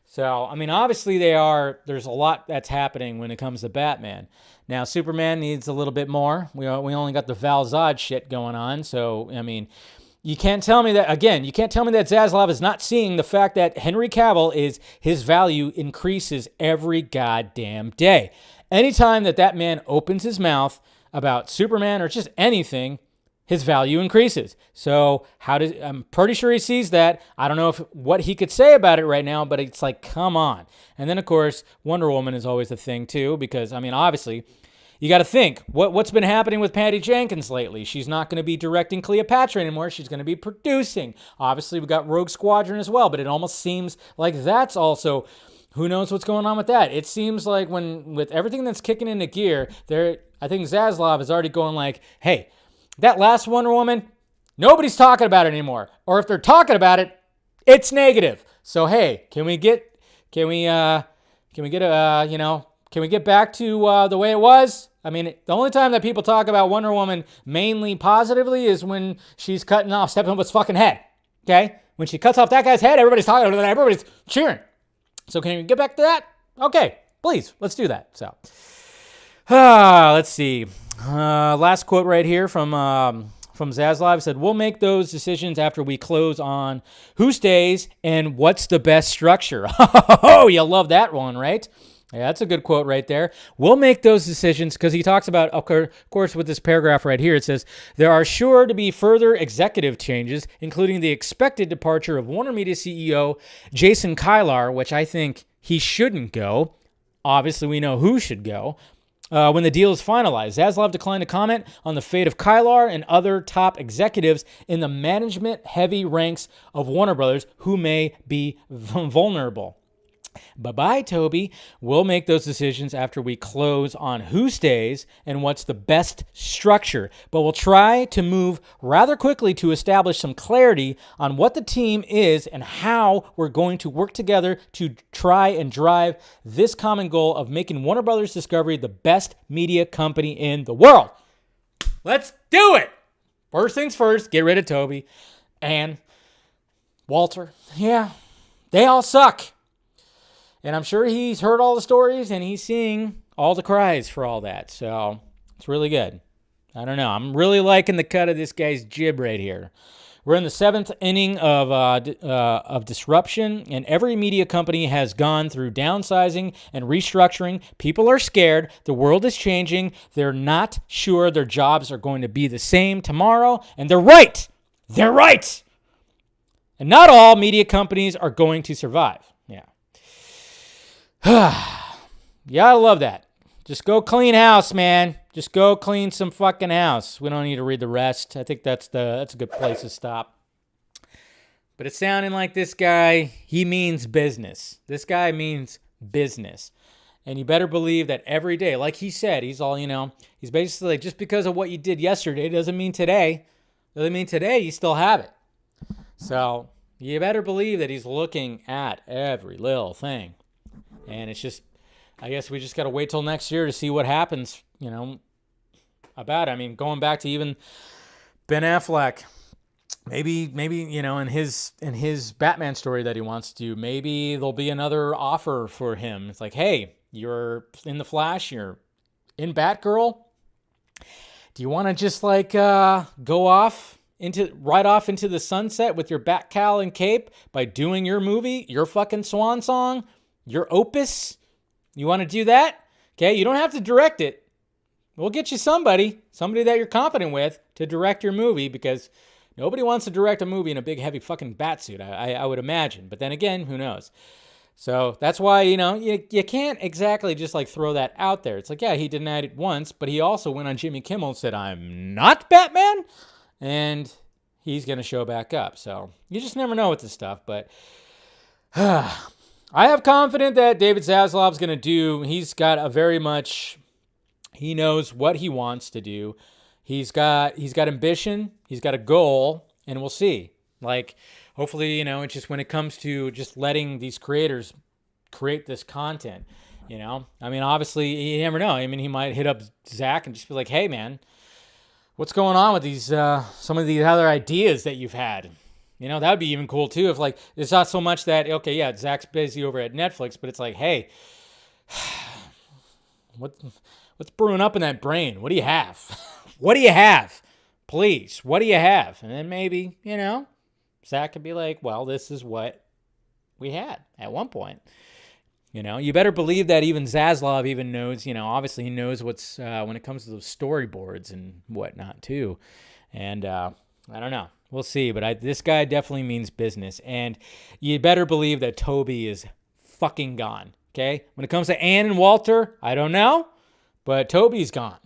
So, obviously there's a lot that's happening when it comes to Batman. Now, Superman needs a little bit more. We only got the Val Zod shit going on. So, you can't tell me that Zaslav is not seeing the fact that Henry Cavill his value increases every goddamn day. Anytime that man opens his mouth about Superman or just anything, his value increases. So I'm pretty sure he sees that. I don't know what he could say about it right now, but it's like, come on. And then, of course, Wonder Woman is always a thing, too, because, obviously, you got to think, what's been happening with Patty Jenkins lately? She's not going to be directing Cleopatra anymore. She's going to be producing. Obviously, we've got Rogue Squadron as well, but it almost seems like that's also... Who knows what's going on with that? It seems like with everything that's kicking into gear, I think Zaslav is already going like, hey, that last Wonder Woman, nobody's talking about it anymore. Or if they're talking about it, it's negative. So hey, can we get back to the way it was? The only time that people talk about Wonder Woman mainly positively is when she's cutting off Steppenwolf's fucking head. Okay? When she cuts off that guy's head, everybody's talking about it, everybody's cheering. So can we get back to that? Okay, please, let's do that. So, let's see. Last quote right here from Zaslav said, "We'll make those decisions after we close on who stays and what's the best structure." Oh, you love that one, right? Yeah, that's a good quote right there. We'll make those decisions because he talks about, of course, with this paragraph right here, it says, there are sure to be further executive changes, including the expected departure of Warner Media CEO Jason Kilar, which I think he shouldn't go. Obviously, we know who should go. When the deal is finalized, Zaslav declined to comment on the fate of Kilar and other top executives in the management-heavy ranks of Warner Brothers who may be vulnerable. Bye-bye, Toby. We'll make those decisions after we close on who stays and what's the best structure. But we'll try to move rather quickly to establish some clarity on what the team is and how we're going to work together to try and drive this common goal of making Warner Brothers Discovery the best media company in the world. Let's do it! First things first, get rid of Toby and Walter. Yeah, they all suck. And I'm sure he's heard all the stories and he's seeing all the cries for all that. So it's really good. I don't know. I'm really liking the cut of this guy's jib right here. We're in the 7th inning of disruption, and every media company has gone through downsizing and restructuring. People are scared. The world is changing. They're not sure their jobs are going to be the same tomorrow, and they're right. They're right. And not all media companies are going to survive. Yeah, I love that. Just go clean house, man. Just go clean some fucking house. We don't need to read the rest. I think that's a good place to stop. But it's sounding like this guy, he means business. This guy means business. And you better believe that every day, like he said, he's all, he's basically like, just because of what you did yesterday doesn't mean today. Doesn't mean today you still have it. So you better believe that he's looking at every little thing. And it's just, I guess we just got to wait till next year to see what happens, about it. I mean, going back to even Ben Affleck, maybe, in his Batman story that he wants to do, maybe there'll be another offer for him. It's like, hey, you're in The Flash, you're in Batgirl. Do you want to just go off right off into the sunset with your Batcowl and cape by doing your movie, your fucking swan song? Your opus? You want to do that? Okay, you don't have to direct it. We'll get you somebody that you're confident with to direct your movie, because nobody wants to direct a movie in a big, heavy fucking batsuit, I would imagine. But then again, who knows? So that's why, you can't exactly just throw that out there. It's like, yeah, he denied it once, but he also went on Jimmy Kimmel and said, I'm not Batman. And he's going to show back up. So you just never know with this stuff, but I have confidence that David Zaslav's going to do. He's got he knows what he wants to do. He's got ambition. He's got a goal, and we'll see. Hopefully, it's just when it comes to just letting these creators create this content, I mean, obviously, you never know. I mean, he might hit up Zack and just be like, hey, man, what's going on with these, some of these other ideas that you've had? That would be even cool, too, if, it's not so much that, okay, yeah, Zack's busy over at Netflix, but it's like, hey, what's brewing up in that brain? What do you have? What do you have? Please, what do you have? And then maybe, Zack could be like, well, this is what we had at one point. You better believe that even Zaslav even knows, obviously he knows what's, when it comes to those storyboards and whatnot, too. And I don't know. We'll see, but this guy definitely means business, and you better believe that Toby is fucking gone, okay? When it comes to Ann and Walter, I don't know, but Toby's gone.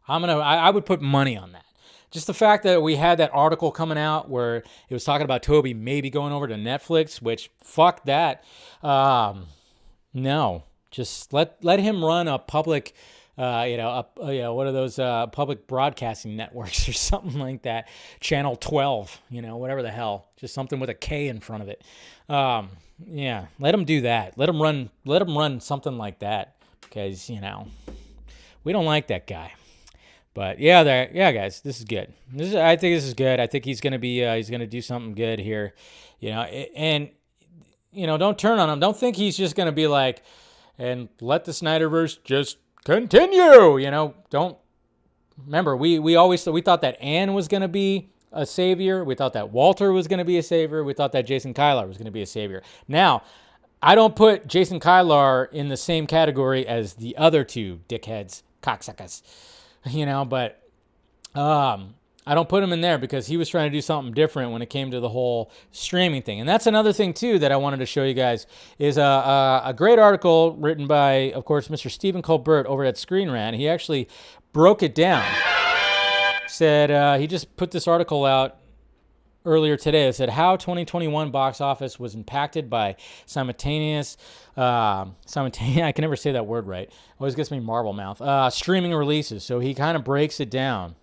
I would put money on that. Just the fact that we had that article coming out where it was talking about Toby maybe going over to Netflix, which, fuck that. No, just let him run a public... what are those public broadcasting networks or something like that? Channel 12, whatever the hell, just something with a K in front of it. Yeah, let him do that. Let him run something like that, because we don't like that guy. But yeah, guys, this is good. I think this is good. I think he's gonna do something good here, and don't turn on him. Don't think he's just gonna be like, and let the Snyderverse just continue, don't remember, we thought that Ann was going to be a savior. We thought that Walter was going to be a savior. We thought that Jason Kylar was going to be a savior. Now, I don't put Jason Kylar in the same category as the other two dickheads, cocksuckers, but I don't put him in there because he was trying to do something different when it came to the whole streaming thing. And that's another thing, too, that I wanted to show you guys is a great article written by, of course, Mr. Stephen Colbert over at Screen Rant. He actually broke it down. Said he just put this article out earlier today. It said how 2021 box office was impacted by simultaneous, I can never say that word right. Always gets me marble mouth. Streaming releases. So he kind of breaks it down.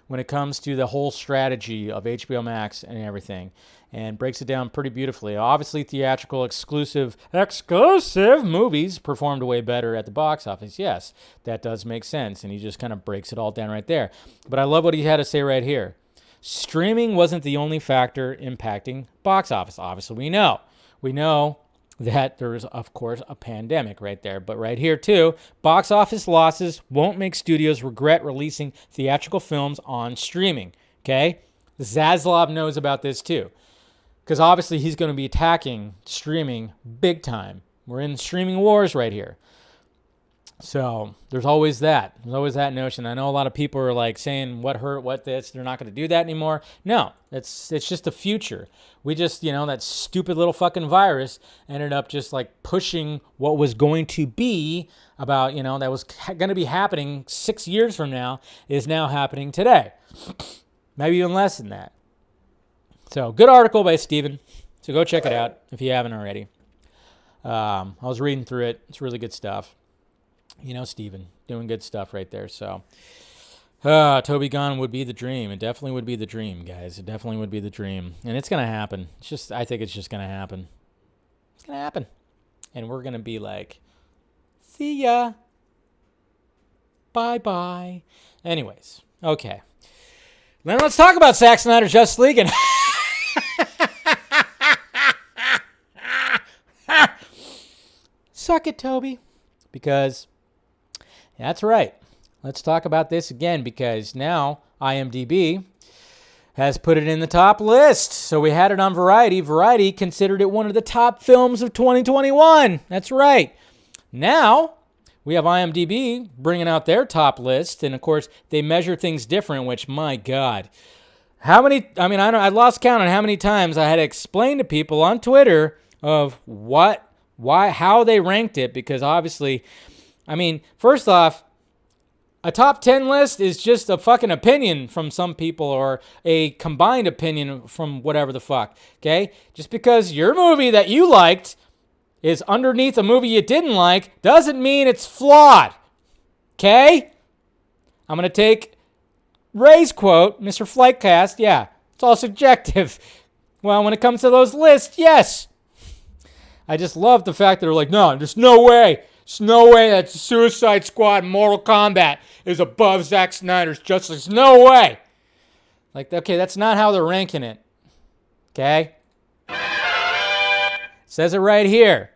When it comes to the whole strategy of HBO Max and everything, and breaks it down pretty beautifully. Obviously, theatrical exclusive movies performed way better at the box office. Yes, that does make sense, and he just kind of breaks it all down right there. But I love what he had to say right here. Streaming wasn't the only factor impacting box office. Obviously, we know that there's, of course, a pandemic right there. But right here, too, box office losses won't make studios regret releasing theatrical films on streaming, okay? Zaslav knows about this, too, because obviously he's going to be attacking streaming big time. We're in streaming wars right here. So there's always that. There's always that notion. I know a lot of people are like saying what hurt, what this. They're not going to do that anymore. No, it's just the future. We just, that stupid little fucking virus ended up just like pushing what was going to be about, that was going to be happening 6 years from now is now happening today. Maybe even less than that. So good article by Steven. So go check it out if you haven't already. I was reading through it. It's really good stuff. Steven, doing good stuff right there. So, Toby Gunn would be the dream. It definitely would be the dream, guys. It definitely would be the dream. And it's going to happen. I think it's just going to happen. It's going to happen. And we're going to be like, see ya. Bye-bye. Anyways, okay. Then let's talk about Zack Snyder's Justice League. And suck it, Toby. Because... that's right. Let's talk about this again because now IMDb has put it in the top list. So we had it on Variety. Variety considered it one of the top films of 2021. That's right. Now we have IMDb bringing out their top list. And, of course, they measure things different, which, my God. I lost count on how many times I had to explain to people on Twitter of how they ranked it because, obviously... first off, a top 10 list is just a fucking opinion from some people or a combined opinion from whatever the fuck, okay? Just because your movie that you liked is underneath a movie you didn't like doesn't mean it's flawed, okay? I'm going to take Ray's quote, Mr. Flightcast, yeah, it's all subjective. Well, when it comes to those lists, yes. I just love the fact that they're like, no, there's no way. There's no way that Suicide Squad Mortal Kombat is above Zack Snyder's Justice League. No way. Like, okay, that's not how they're ranking it. Okay? Says it right here.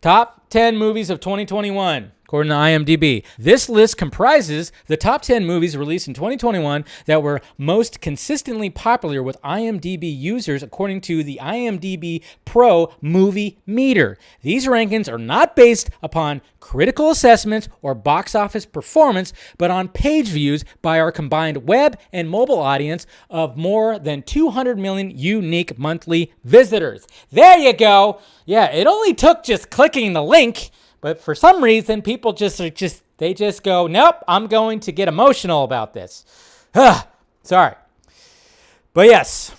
Top 10 movies of 2021, according to IMDb. This list comprises the top 10 movies released in 2021 that were most consistently popular with IMDb users according to the IMDb Pro Movie Meter. These rankings are not based upon critical assessments or box office performance, but on page views by our combined web and mobile audience of more than 200 million unique monthly visitors. There you go. Yeah, it only took just clicking the link. But for some reason, people just go, nope, I'm going to get emotional about this. Sorry. But yes,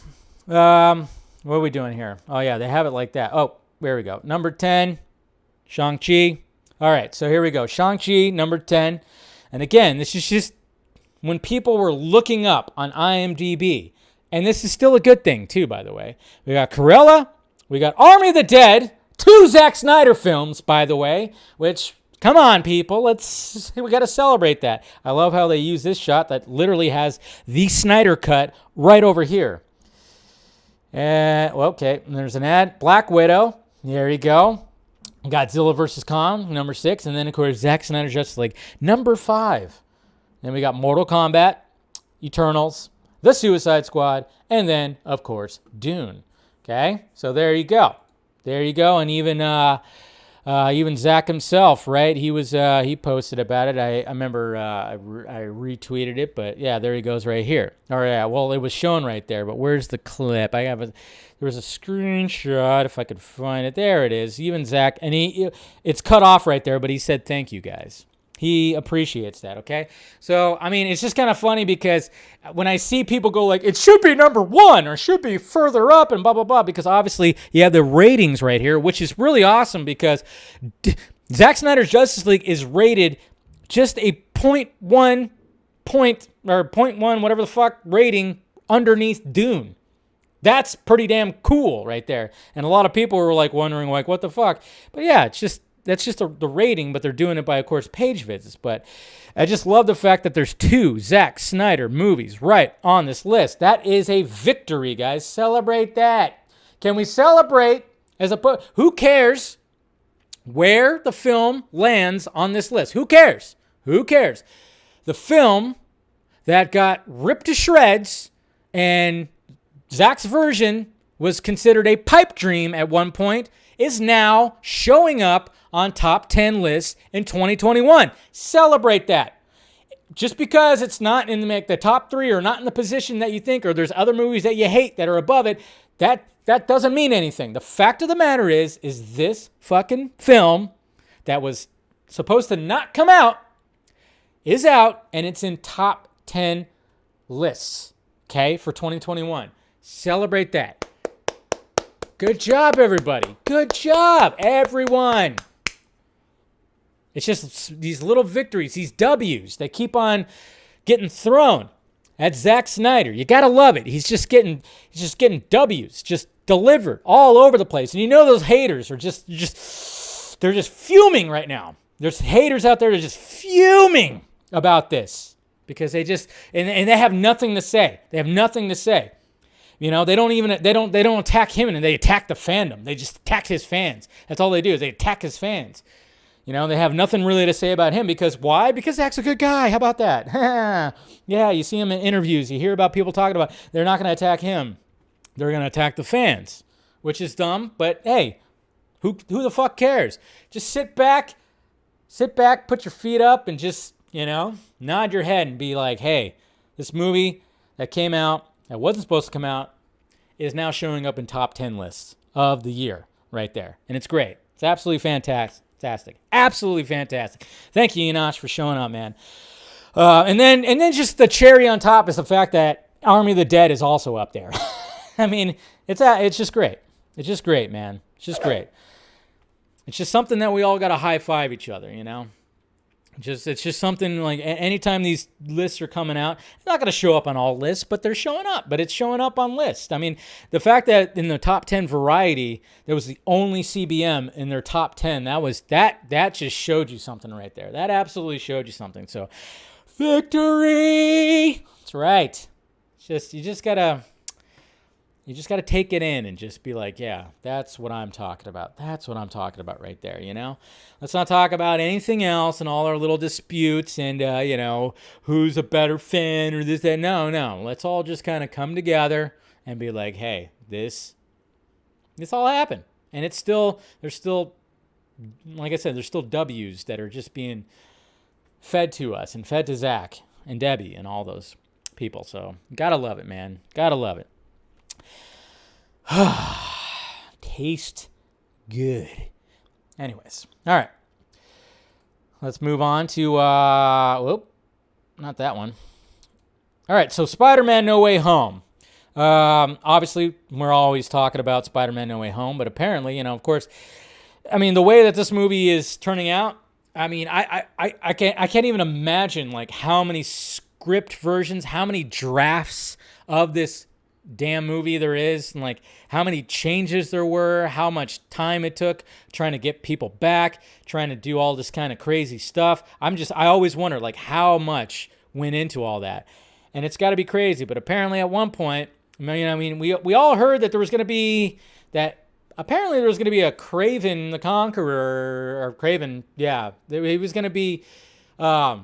what are we doing here? Oh, yeah, they have it like that. Oh, there we go. Number 10, Shang-Chi. All right, so here we go. Shang-Chi, number 10. And again, this is just when people were looking up on IMDb. And this is still a good thing, too, by the way. We got Cruella. We got Army of the Dead. 2 Zack Snyder films, by the way, which, come on, people, we got to celebrate that. I love how they use this shot that literally has the Snyder cut right over here. Okay, and there's an ad. Black Widow, there you go. Godzilla vs. Kong, number 6, and then, of course, Zack Snyder's Justice League, number 5. Then we got Mortal Kombat, Eternals, The Suicide Squad, and then, of course, Dune. Okay, so there you go. There you go, and even Zack himself, right? He posted about it. I remember I retweeted it, but yeah, there he goes right here. All right, well, it was shown right there, but where's the clip? There was a screenshot if I could find it. There it is. Even Zack, and it's cut off right there, but he said thank you guys. He appreciates that, okay? So, I mean, it's just kind of funny because when I see people go like, it should be number 1 or should be further up and blah, blah, blah, because obviously you have the ratings right here, which is really awesome because Zack Snyder's Justice League is rated just a 0.1 whatever the fuck rating underneath Dune. That's pretty damn cool right there. And a lot of people were like wondering like, what the fuck? But yeah, that's just the rating, but they're doing it by, of course, page visits. But I just love the fact that there's 2 Zack Snyder movies right on this list. That is a victory, guys. Celebrate that. Can we celebrate who cares where the film lands on this list? Who cares? Who cares? The film that got ripped to shreds and Zack's version was considered a pipe dream at one point is now showing up on top 10 lists in 2021. Celebrate that. Just because it's not in the top 3 or not in the position that you think, or there's other movies that you hate that are above it, that doesn't mean anything. The fact of the matter is this fucking film that was supposed to not come out is out, and it's in top 10 lists, okay, for 2021. Celebrate that. Good job, everybody. Good job, everyone. It's just these little victories, these W's that keep on getting thrown at Zack Snyder. You gotta love it. He's just getting W's, just delivered all over the place. And you know those haters are they're just fuming right now. There's haters out there that are just fuming about this because they just and they have nothing to say. They have nothing to say. You know, they don't attack him and they attack the fandom. They just attack his fans. That's all they do is they attack his fans. You know, they have nothing really to say about him because why? Because Zack's a good guy. How about that? Yeah, you see him in interviews. You hear about people talking about they're not going to attack him. They're going to attack the fans, which is dumb. But hey, who the fuck cares? Just sit back, put your feet up, and just, you know, nod your head and be like, hey, this movie that came out, that wasn't supposed to come out, is now showing up in top 10 lists of the year right there. And it's great. It's absolutely fantastic. Absolutely fantastic. Thank you, Enosh, for showing up, man. And then just the cherry on top is the fact that Army of the Dead is also up there. I mean, it's just great. It's just great, man. It's just great. It's just something that we all got to high five each other, you know? It's just something like anytime these lists are coming out, it's not going to show up on all lists, but they're showing up. But it's showing up on lists. I mean, the fact that in the top 10 variety, there was the only CBM in their top 10, that just showed you something right there. That absolutely showed you something. So, victory! That's right. You just gotta take it in and just be like, yeah, that's what I'm talking about. That's what I'm talking about right there, you know? Let's not talk about anything else and all our little disputes and, you know, who's a better fan or this, that. No. Let's all just kind of come together and be like, hey, this all happened. And there's still, like I said, there's still W's that are just being fed to us and fed to Zack and Debbie and all those people. So, gotta love it, man. Gotta love it. Taste good. Anyways, all right. Let's move on to, not that one. All right, so Spider-Man No Way Home. Obviously, we're always talking about Spider-Man No Way Home, but apparently, you know, of course, I mean, the way that this movie is turning out, I mean, I can't even imagine, like, how many script versions, how many drafts of this damn movie there is, and like how many changes there were, how much time it took trying to get people back, trying to do all this kind of crazy stuff. I always wonder like how much went into all that, and it's got to be crazy. But apparently at one point, I mean, we all heard that there was going to be apparently there was going to be a Kraven the Conqueror, or Kraven, yeah, he was going to be a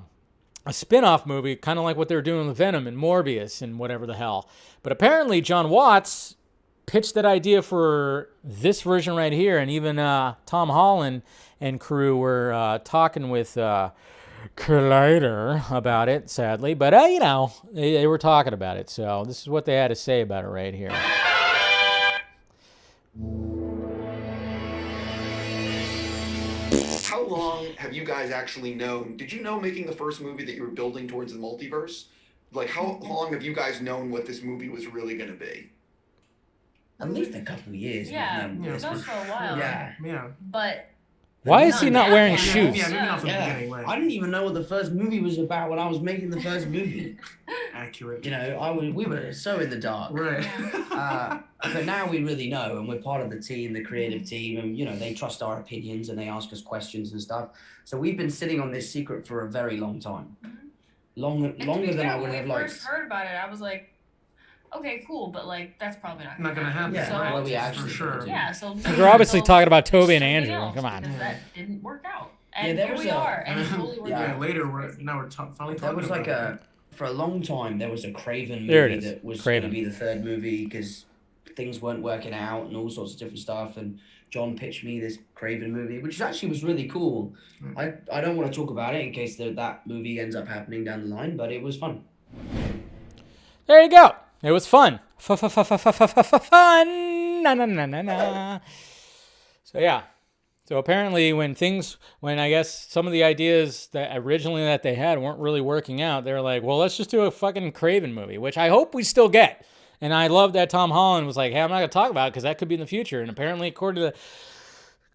spin-off movie, kind of like what they were doing with Venom and Morbius and whatever the hell. But apparently John Watts pitched that idea for this version right here, and even Tom Holland and crew were talking with Collider about it, sadly. But, you know, they were talking about it, so this is what they had to say about it right here. How long have you guys actually known? Did you know making the first movie that you were building towards the multiverse? Like, how long have you guys known what this movie was really going to be? At least a couple of years. Yeah, we've known it this goes for a while. Yeah. Yeah. But Why is he not wearing Yeah, shoes? Yeah, maybe not from the Yeah, beginning. Like, I didn't even know what the first movie was about when I was making the first movie. accurate. You know, we were so in the dark. Right. But now we really know, and we're part of the team, the creative team, and you know they trust our opinions and they ask us questions and stuff. So we've been sitting on this secret for a very long time, longer than I would have When we liked. first heard about it, I was like, okay, cool, but like that's probably not Not gonna happen. Yeah, So, well, we for actually sure. yeah, so We're obviously so talking about Toby and something Andrew. else, Come on. because that didn't work out, and Yeah, there here was we a- are, and it totally worked Yeah. out. Later, now we're finally talking There was like about for a long time there was a Craven There it movie is, that was Craven. going to be the third movie because things weren't working out and all sorts of different stuff. And John pitched me this Craven movie, which actually was really cool. I don't want to talk about it in case that movie ends up happening down the line, but it was fun. There you go. It was fun. Fun. Na na na na na. So yeah. So apparently when I guess some of the ideas that originally that they had weren't really working out, they're like, well, let's just do a fucking Craven movie, which I hope we still get. And I love that Tom Holland was like, hey, I'm not going to talk about it because that could be in the future. And apparently, according to the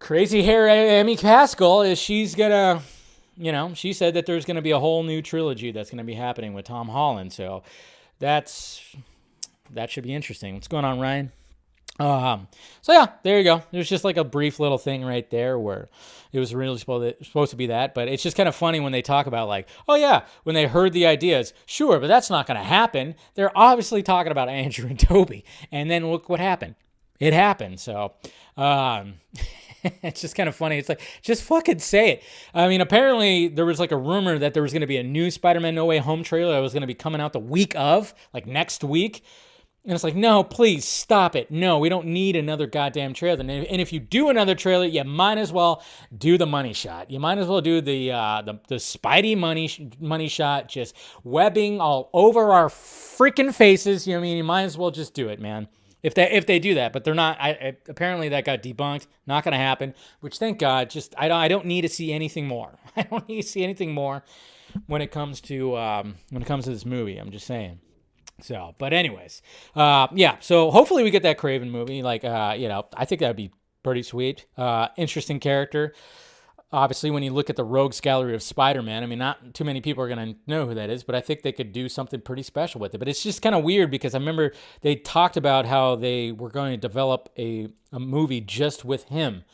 crazy hair Amy Pascal, she's going to, she said that there's going to be a whole new trilogy that's going to be happening with Tom Holland. So that should be interesting. What's going on, Ryan? So yeah, there you go. There's just like a brief little thing right there where it was really supposed to be that, but it's just kind of funny when they talk about like, oh yeah, when they heard the ideas, sure, but that's not going to happen. They're obviously talking about Andrew and Toby, and then look what happened. It happened. So, it's just kind of funny. It's like, just fucking say it. I mean, apparently there was like a rumor that there was going to be a new Spider-Man No Way Home trailer that was going to be coming out the week of, like next week. And it's like, no, please stop it. No, we don't need another goddamn trailer. And if you do another trailer, you might as well do the money shot. You might as well do the Spidey money shot, just webbing all over our freaking faces. You know what I mean? You might as well just do it, man. If they do that, but they're not. Apparently that got debunked. Not going to happen. Which, thank God. Just I don't need to see anything more. I don't need to see anything more when it comes to this movie. I'm just saying. So, but anyways, yeah. So hopefully we get that Craven movie. Like, I think that'd be pretty sweet. Interesting character. Obviously, when you look at the rogues gallery of Spider-Man, I mean, not too many people are gonna know who that is, but I think they could do something pretty special with it. But it's just kind of weird because I remember they talked about how they were going to develop a movie just with him,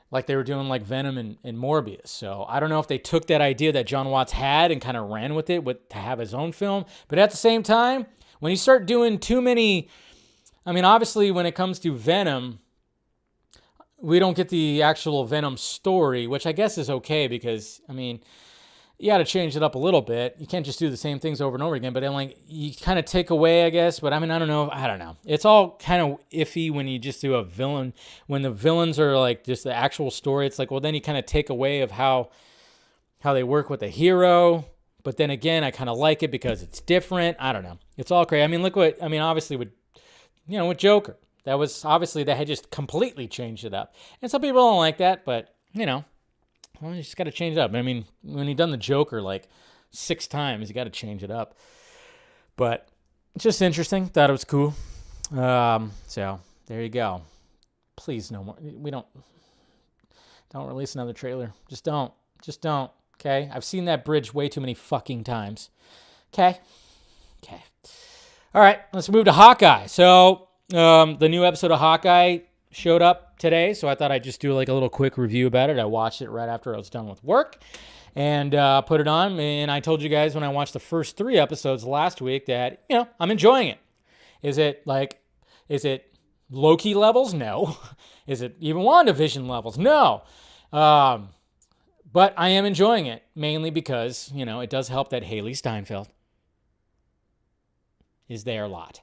like they were doing like Venom and Morbius. So I don't know if they took that idea that John Watts had and kind of ran with it to have his own film. But at the same time, when you start doing too many, I mean, obviously when it comes to Venom, we don't get the actual Venom story, which I guess is okay because, I mean, you got to change it up a little bit. You can't just do the same things over and over again, but then like you kind of take away, I guess. But I mean, I don't know. It's all kind of iffy when you just do a villain. When the villains are like just the actual story, it's like, well, then you kind of take away of how they work with the hero. But then again, I kind of like it because it's different. I don't know. It's all crazy. I mean, obviously with Joker, that was obviously they had just completely changed it up. And some people don't like that, but well, you just got to change it up. I mean, when you've done the Joker like 6 times, you got to change it up. But it's just interesting. Thought it was cool. So there you go. Please no more. We don't release another trailer. Just don't. Okay? I've seen that bridge way too many fucking times. Okay. All right, let's move to Hawkeye. So the new episode of Hawkeye showed up today, so I thought I'd just do like a little quick review about it. I watched it right after I was done with work and put it on. And I told you guys when I watched the first 3 episodes last week that, I'm enjoying it. Is it Loki levels? No. Is it even WandaVision levels? No. But I am enjoying it, mainly because, it does help that Haley Steinfeld is there a lot.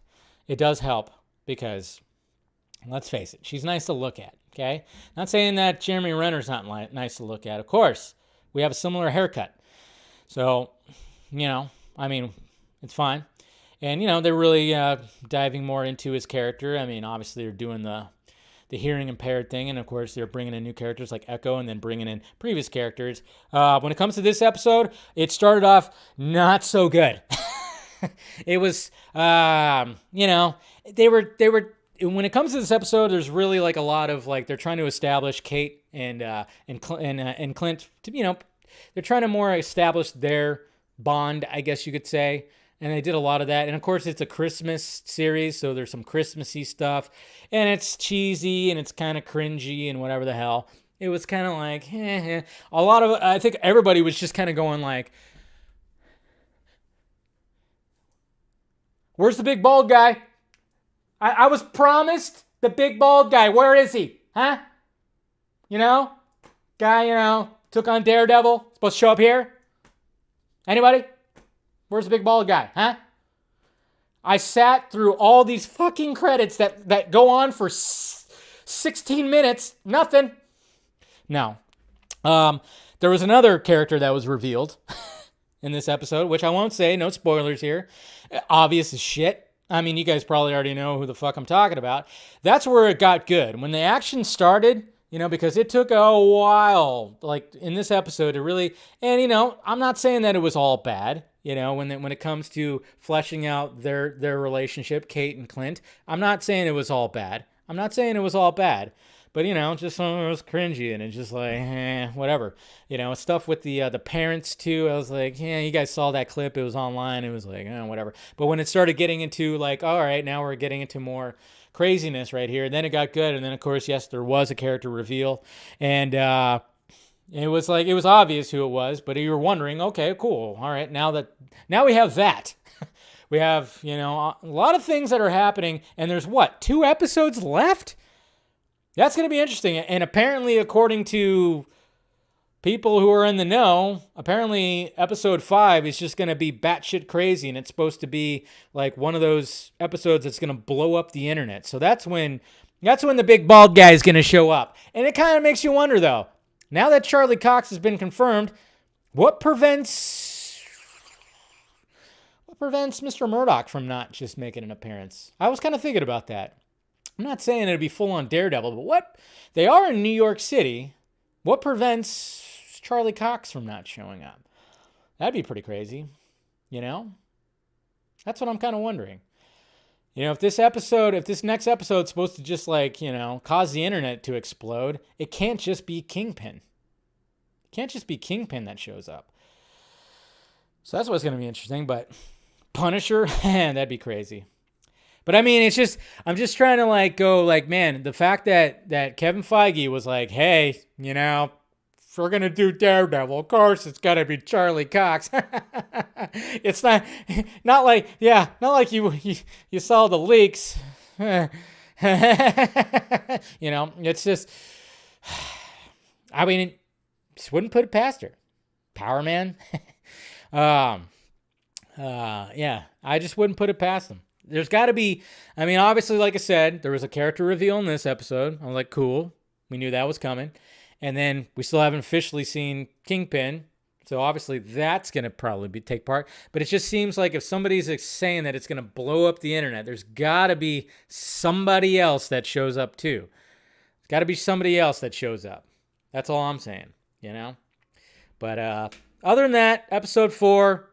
It does help because, let's face it, she's nice to look at, okay? Not saying that Jeremy Renner's not nice to look at. Of course, we have a similar haircut. So, it's fine. And, they're really diving more into his character. I mean, obviously they're doing the hearing impaired thing, and of course they're bringing in new characters like Echo, and then bringing in previous characters. When it comes to this episode, it started off not so good. It was, they were. When it comes to this episode, there's really like a lot of like they're trying to establish Kate and Clint. They're trying to more establish their bond, I guess you could say. And they did a lot of that. And of course, it's a Christmas series, so there's some Christmassy stuff. And it's cheesy and it's kind of cringy and whatever the hell. It was kind of like, a lot of, I think everybody was just kind of going like, where's the big bald guy? I was promised the big bald guy. Where is he? Huh? Guy, took on Daredevil. Supposed to show up here? Anybody? Where's the big bald guy? Huh? I sat through all these fucking credits that go on for 16 minutes. Nothing. No. There was another character that was revealed in this episode, which I won't say. No spoilers here. Obvious as shit. I mean, you guys probably already know who the fuck I'm talking about. That's where it got good. When the action started, because it took a while, like in this episode, to really, and I'm not saying that it was all bad, when it comes to fleshing out their relationship, Kate and Clint. I'm not saying it was all bad. But, just some of it was cringy, and it's just like, whatever. Stuff with the parents, too. I was like, you guys saw that clip. It was online. It was like, whatever. But when it started getting into, like, all right, now we're getting into more craziness right here. And then it got good. And then, of course, yes, there was a character reveal. And it was like, it was obvious who it was. But you were wondering, okay, cool. All right, now we have that. We have, a lot of things that are happening. And there's, 2 episodes left? That's going to be interesting. And apparently, according to people who are in the know, apparently episode 5 is just going to be batshit crazy. And it's supposed to be like one of those episodes that's going to blow up the internet. So that's when the big bald guy is going to show up. And it kind of makes you wonder, though. Now that Charlie Cox has been confirmed, what prevents Mr. Murdoch from not just making an appearance? I was kind of thinking about that. I'm not saying it'd be full on Daredevil, but they are in New York City. What prevents Charlie Cox from not showing up? That'd be pretty crazy, That's what I'm kind of wondering. If this next episode's supposed to just like, cause the internet to explode, it can't just be Kingpin. It can't just be Kingpin that shows up. So that's what's going to be interesting, but Punisher, that'd be crazy. But I mean, I'm just trying to like go like, man, the fact that Kevin Feige was like, hey, if we're going to do Daredevil, of course it's got to be Charlie Cox. It's not like you saw the leaks. It's just, I mean, just wouldn't put it past her. Power Man. I just wouldn't put it past them. There's got to be, I mean, obviously, like I said, there was a character reveal in this episode. I was like, cool. We knew that was coming. And then we still haven't officially seen Kingpin. So obviously that's going to probably take part. But it just seems like if somebody's saying that it's going to blow up the internet, there's got to be somebody else that shows up too. There's got to be somebody else that shows up. That's all I'm saying, But other than that, episode 4,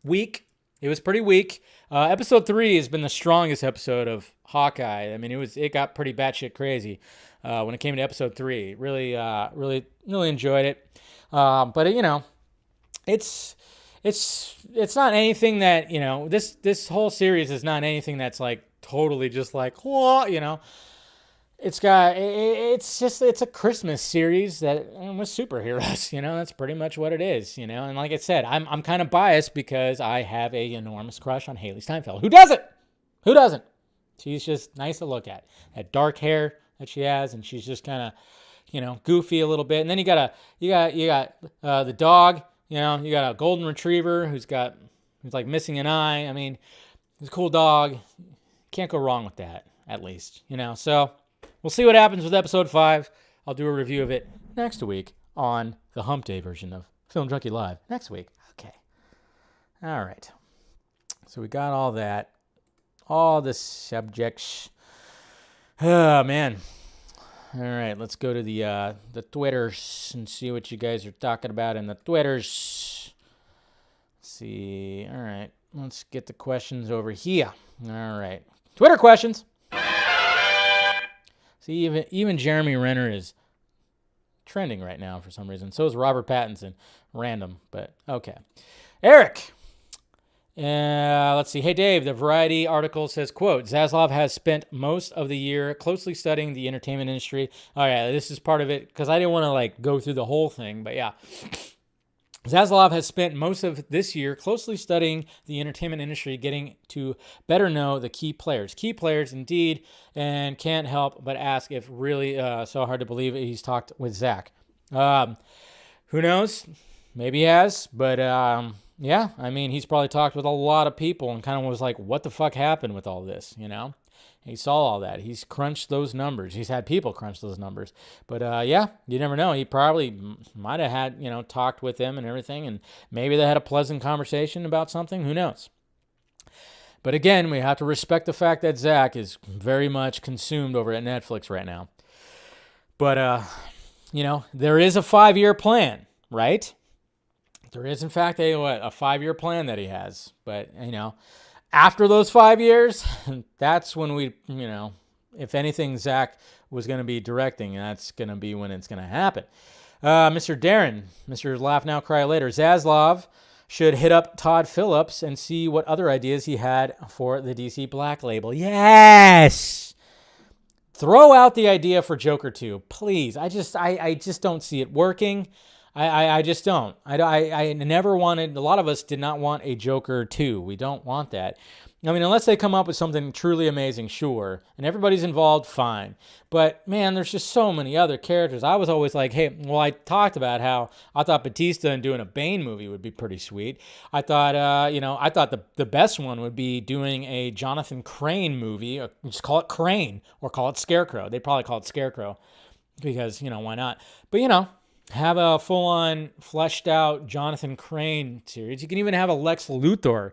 weak. It was pretty weak. Episode 3 has been the strongest episode of Hawkeye. I mean, it got pretty batshit crazy when it came to episode 3. Really enjoyed it. But it's not anything that this whole series is not anything that's like totally just like It's a Christmas series that with superheroes, that's pretty much what it is, and like I said, I'm kind of biased because I have a enormous crush on Haley Steinfeld. Who doesn't? She's just nice to look at. That dark hair that she has, and she's just kind of, goofy a little bit. And then you got the dog, you got a golden retriever who's like missing an eye. I mean, it's a cool dog. Can't go wrong with that, at least, so. We'll see what happens with episode 5. I'll do a review of it next week on the Hump Day version of Film Junkee Live. Next week. Okay. All right. So we got all that. All the subjects. Oh, man. All right, let's go to the Twitters and see what you guys are talking about in the Twitters. Let's see. All right, let's get the questions over here. All right, Twitter questions. See, even Jeremy Renner is trending right now for some reason. So is Robert Pattinson. Random, but okay. Eric. Let's see. Hey, Dave, the Variety article says, quote, Zaslav has spent most of the year closely studying the entertainment industry. All right, this is part of it because I didn't want to go through the whole thing, but yeah. Zaslav has spent most of this year closely studying the entertainment industry, getting to better know the key players. Key players, indeed, and can't help but ask if really so hard to believe he's talked with Zack. Who knows? Maybe he has, but yeah, I mean, he's probably talked with a lot of people and kind of was like, what the fuck happened with all this, you know? He saw all that. He's crunched those numbers. He's had people crunch those numbers. But yeah, you never know. He probably might have had, talked with them and everything, and maybe they had a pleasant conversation about something. Who knows? But again, we have to respect the fact that Zack is very much consumed over at Netflix right now. But, there is a 5-year plan, right? There is, in fact, a 5-year plan that he has. But, after those 5 years, that's when we, if anything, Zack was going to be directing, that's going to be when it's going to happen. Mr. Darren, Mr. Laugh Now, Cry Later, Zaslav should hit up Todd Phillips and see what other ideas he had for the DC Black Label. Yes! Throw out the idea for Joker 2, please. I just don't see it working. I just don't. I never wanted, a lot of us did not want a Joker 2. We don't want that. I mean, unless they come up with something truly amazing, sure. And everybody's involved, fine. But, man, there's just so many other characters. I was always like, hey, well, I talked about how I thought Batista and doing a Bane movie would be pretty sweet. I thought, I thought the best one would be doing a Jonathan Crane movie. Or just call it Crane or call it Scarecrow. They'd probably call it Scarecrow because, why not? But, have a full-on, fleshed-out Jonathan Crane series. You can even have a Lex Luthor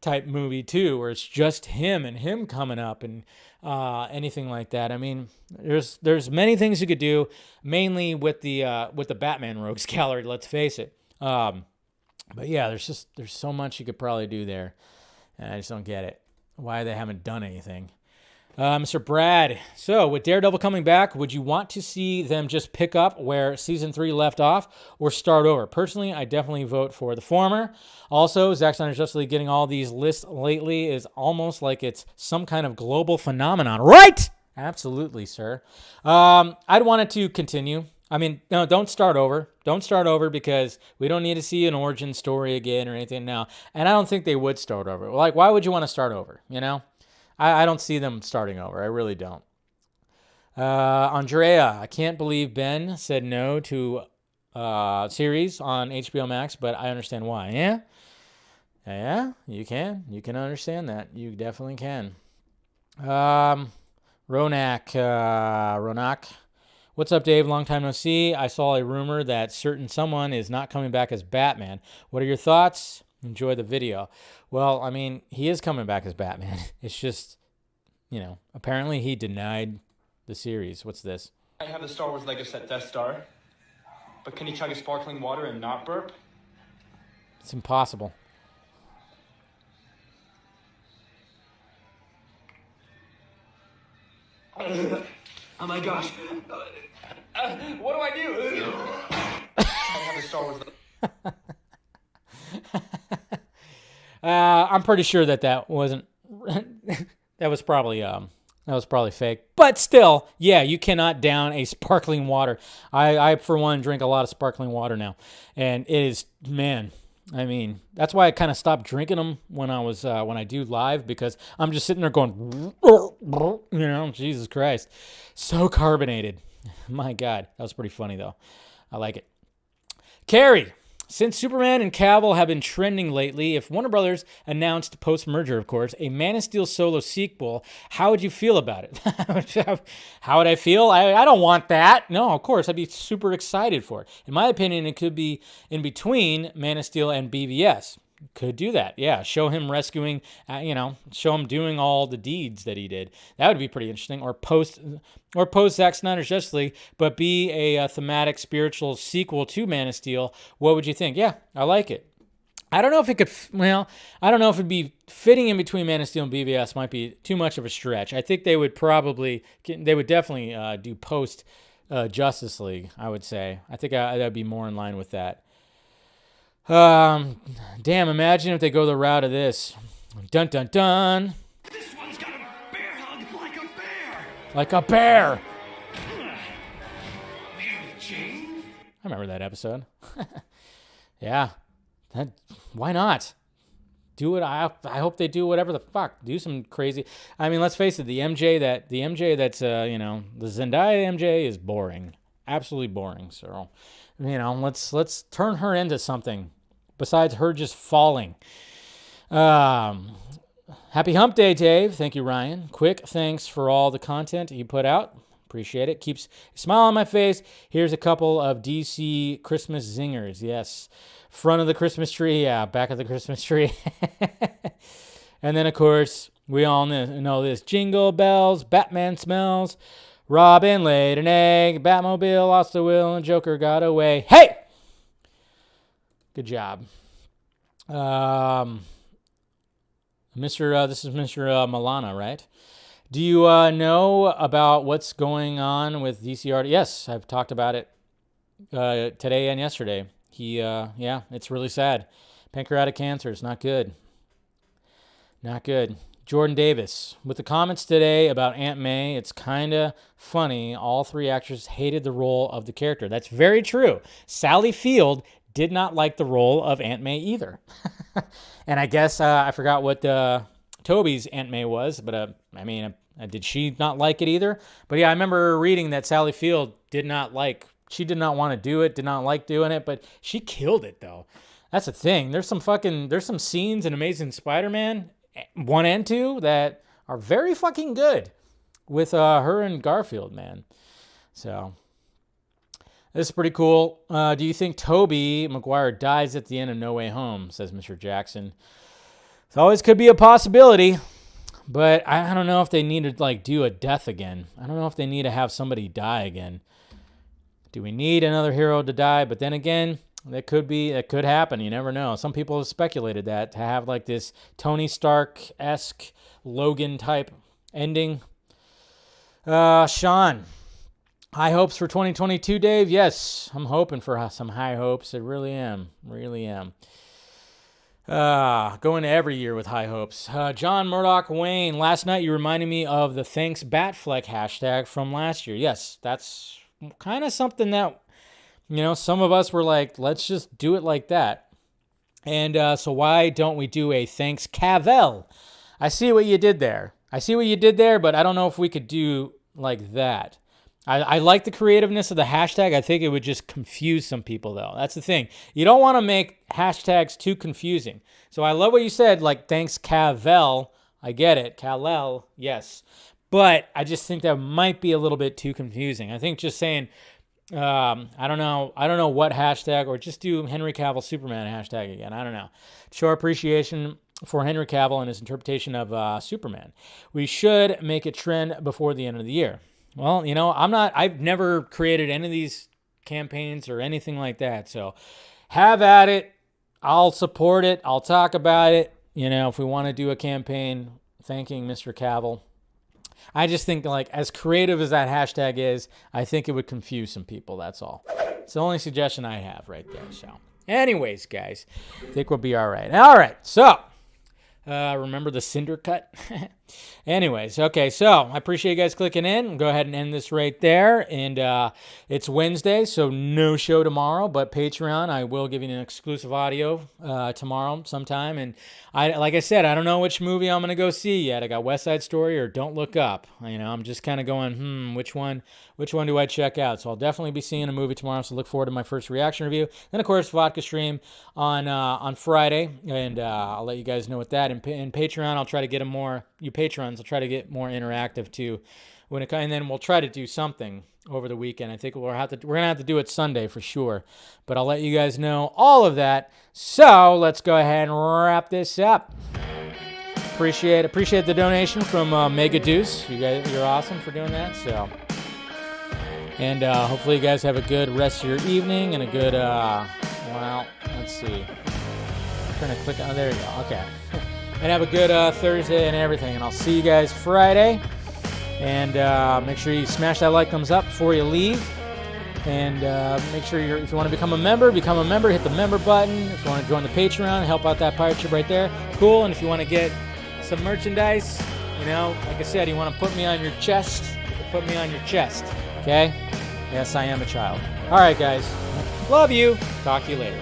type movie, too, where it's just him and him coming up and anything like that. I mean, there's many things you could do, mainly with the Batman Rogues Gallery, let's face it. But, yeah, there's so much you could probably do there. And I just don't get it. Why they haven't done anything. Mr. Brad, so with Daredevil coming back, would you want to see them just pick up where Season 3 left off or start over? Personally, I definitely vote for the former. Also, Zack Snyder's Justice League getting all these lists lately is almost like it's some kind of global phenomenon, right? Absolutely, sir. I'd want it to continue. I mean, no, don't start over. Don't start over because we don't need to see an origin story again or anything now. And I don't think they would start over. Like, why would you want to start over, I don't see them starting over. I really don't. Andrea, I can't believe Ben said no to series on HBO Max, but I understand why. Yeah? Yeah, you can. You can understand that. You definitely can. Ronak. What's up, Dave? Long time no see. I saw a rumor that certain someone is not coming back as Batman. What are your thoughts? Enjoy the video. Well, I mean, he is coming back as Batman. It's just, apparently he denied the series. What's this? I have the Star Wars Lego set Death Star, but can he chug a sparkling water and not burp? It's impossible. Oh my gosh. What do I do? I have the Star Wars I'm pretty sure that wasn't that was probably fake. But still, yeah, you cannot down a sparkling water. I for one drink a lot of sparkling water now, and it is, man. I mean, that's why I kind of stopped drinking them when I do live, because I'm just sitting there going, Jesus Christ, so carbonated. My God, that was pretty funny though. I like it. Carrie. Since Superman and Cavill have been trending lately, if Warner Brothers announced post-merger, of course, a Man of Steel solo sequel, how would you feel about it? How would I feel? I don't want that. No, of course, I'd be super excited for it. In my opinion, it could be in between Man of Steel and BVS. Could do that. Yeah, show him rescuing, show him doing all the deeds that he did. That would be pretty interesting. Or post Zack Snyder's Justice League, but be a thematic spiritual sequel to Man of Steel. What would you think? Yeah, I like it. I don't know if it could, I don't know if it'd be fitting in between Man of Steel and BVS might be too much of a stretch. I think they would definitely do post Justice League, I would say. I think that'd be more in line with that. Damn, imagine if they go the route of this. Dun, dun, dun. This one's got a bear hug like a bear. Like a bear. Mary Jane? I remember that episode. Yeah. Why not? Do it. I hope they do whatever the fuck. Do some crazy. I mean, let's face it. The MJ that's the Zendaya MJ is boring. Absolutely boring. So, let's turn her into something besides her just falling. Happy Hump Day, Dave. Thank you, Ryan. Quick thanks for all the content you put out. Appreciate it. Keeps a smile on my face. Here's a couple of DC Christmas zingers. Yes. Front of the Christmas tree. Yeah, back of the Christmas tree. And then, of course, we all know this. Jingle bells, Batman smells. Robin laid an egg. Batmobile lost the will and Joker got away. Hey! Good job. This is Mr. Milana, right? Do you know about what's going on with DCR? Yes, I've talked about it today and yesterday. It's really sad. Pancreatic cancer is not good. Not good. Jordan Davis, with the comments today about Aunt May, it's kind of funny. All three actors hated the role of the character. That's very true. Sally Field did not like the role of Aunt May either. And I guess I forgot what Toby's Aunt May was, but did she not like it either? But yeah, I remember reading that Sally Field did not want to do it, did not like doing it, but she killed it though. That's the thing. There's some scenes in Amazing Spider-Man 1 and 2 that are very fucking good with her and Garfield, man. So this is pretty cool. Do you think Tobey Maguire dies at the end of No Way Home, says Mr. Jackson. It always could be a possibility, but I don't know if they need to do a death again. I don't know if they need to have somebody die again. Do we need another hero to die? But then again, it could happen. You never know. Some people have speculated that to have this Tony Stark-esque Logan type ending. Sean, high hopes for 2022, Dave? Yes, I'm hoping for some high hopes. I really am. Really am. Going every year with high hopes. John Murdoch Wayne, last night you reminded me of the Thanks Batfleck hashtag from last year. Yes, that's kind of something that, some of us were like, let's just do it like that. And so why don't we do a Thanks Cavell? I see what you did there, but I don't know if we could do like that. I like the creativeness of the hashtag. I think it would just confuse some people, though. That's the thing. You don't want to make hashtags too confusing. So I love what you said, Thanks Cavell. I get it. Kal-El, yes. But I just think that might be a little bit too confusing. I think just saying, I don't know what hashtag, or just do Henry Cavill Superman hashtag again. I don't know. Show appreciation for Henry Cavill and his interpretation of Superman. We should make it trend before the end of the year. Well, I've never created any of these campaigns or anything like that. So have at it. I'll support it. I'll talk about it. If we want to do a campaign thanking Mr. Cavill. I just think as creative as that hashtag is, I think it would confuse some people. That's all. It's the only suggestion I have right there. So anyways, guys, I think we'll be all right. All right. So remember the cinder cut? Anyways, okay, so I appreciate you guys clicking in. Go ahead and end this right there. And it's Wednesday, so no show tomorrow, but Patreon, I will give you an exclusive audio tomorrow sometime. And like I said, I don't know which movie I'm going to go see yet. I got West Side Story or Don't Look Up. I'm just kind of going, which one do I check out? So I'll definitely be seeing a movie tomorrow, so look forward to my first reaction review. Then, of course, Vodka Stream on Friday, and I'll let you guys know what that that. And Patreon, I'll try to get them more. You patrons, I'll try to get more interactive too. And then we'll try to do something over the weekend. I think we're gonna have to do it Sunday for sure. But I'll let you guys know all of that. So let's go ahead and wrap this up. Appreciate the donation from Mega Deuce. You guys, you're awesome for doing that. So, and hopefully you guys have a good rest of your evening and a good. Well, let's see. I'm trying to click on. There you go. Okay. And have a good Thursday and everything. And I'll see you guys Friday. And make sure you smash that like, thumbs up before you leave. And make sure if you want to become a member, hit the member button. If you want to join the Patreon, help out that pirate ship right there. Cool. And if you want to get some merchandise, like I said, you want to put me on your chest, put me on your chest. Okay? Yes, I am a child. All right, guys. Love you. Talk to you later.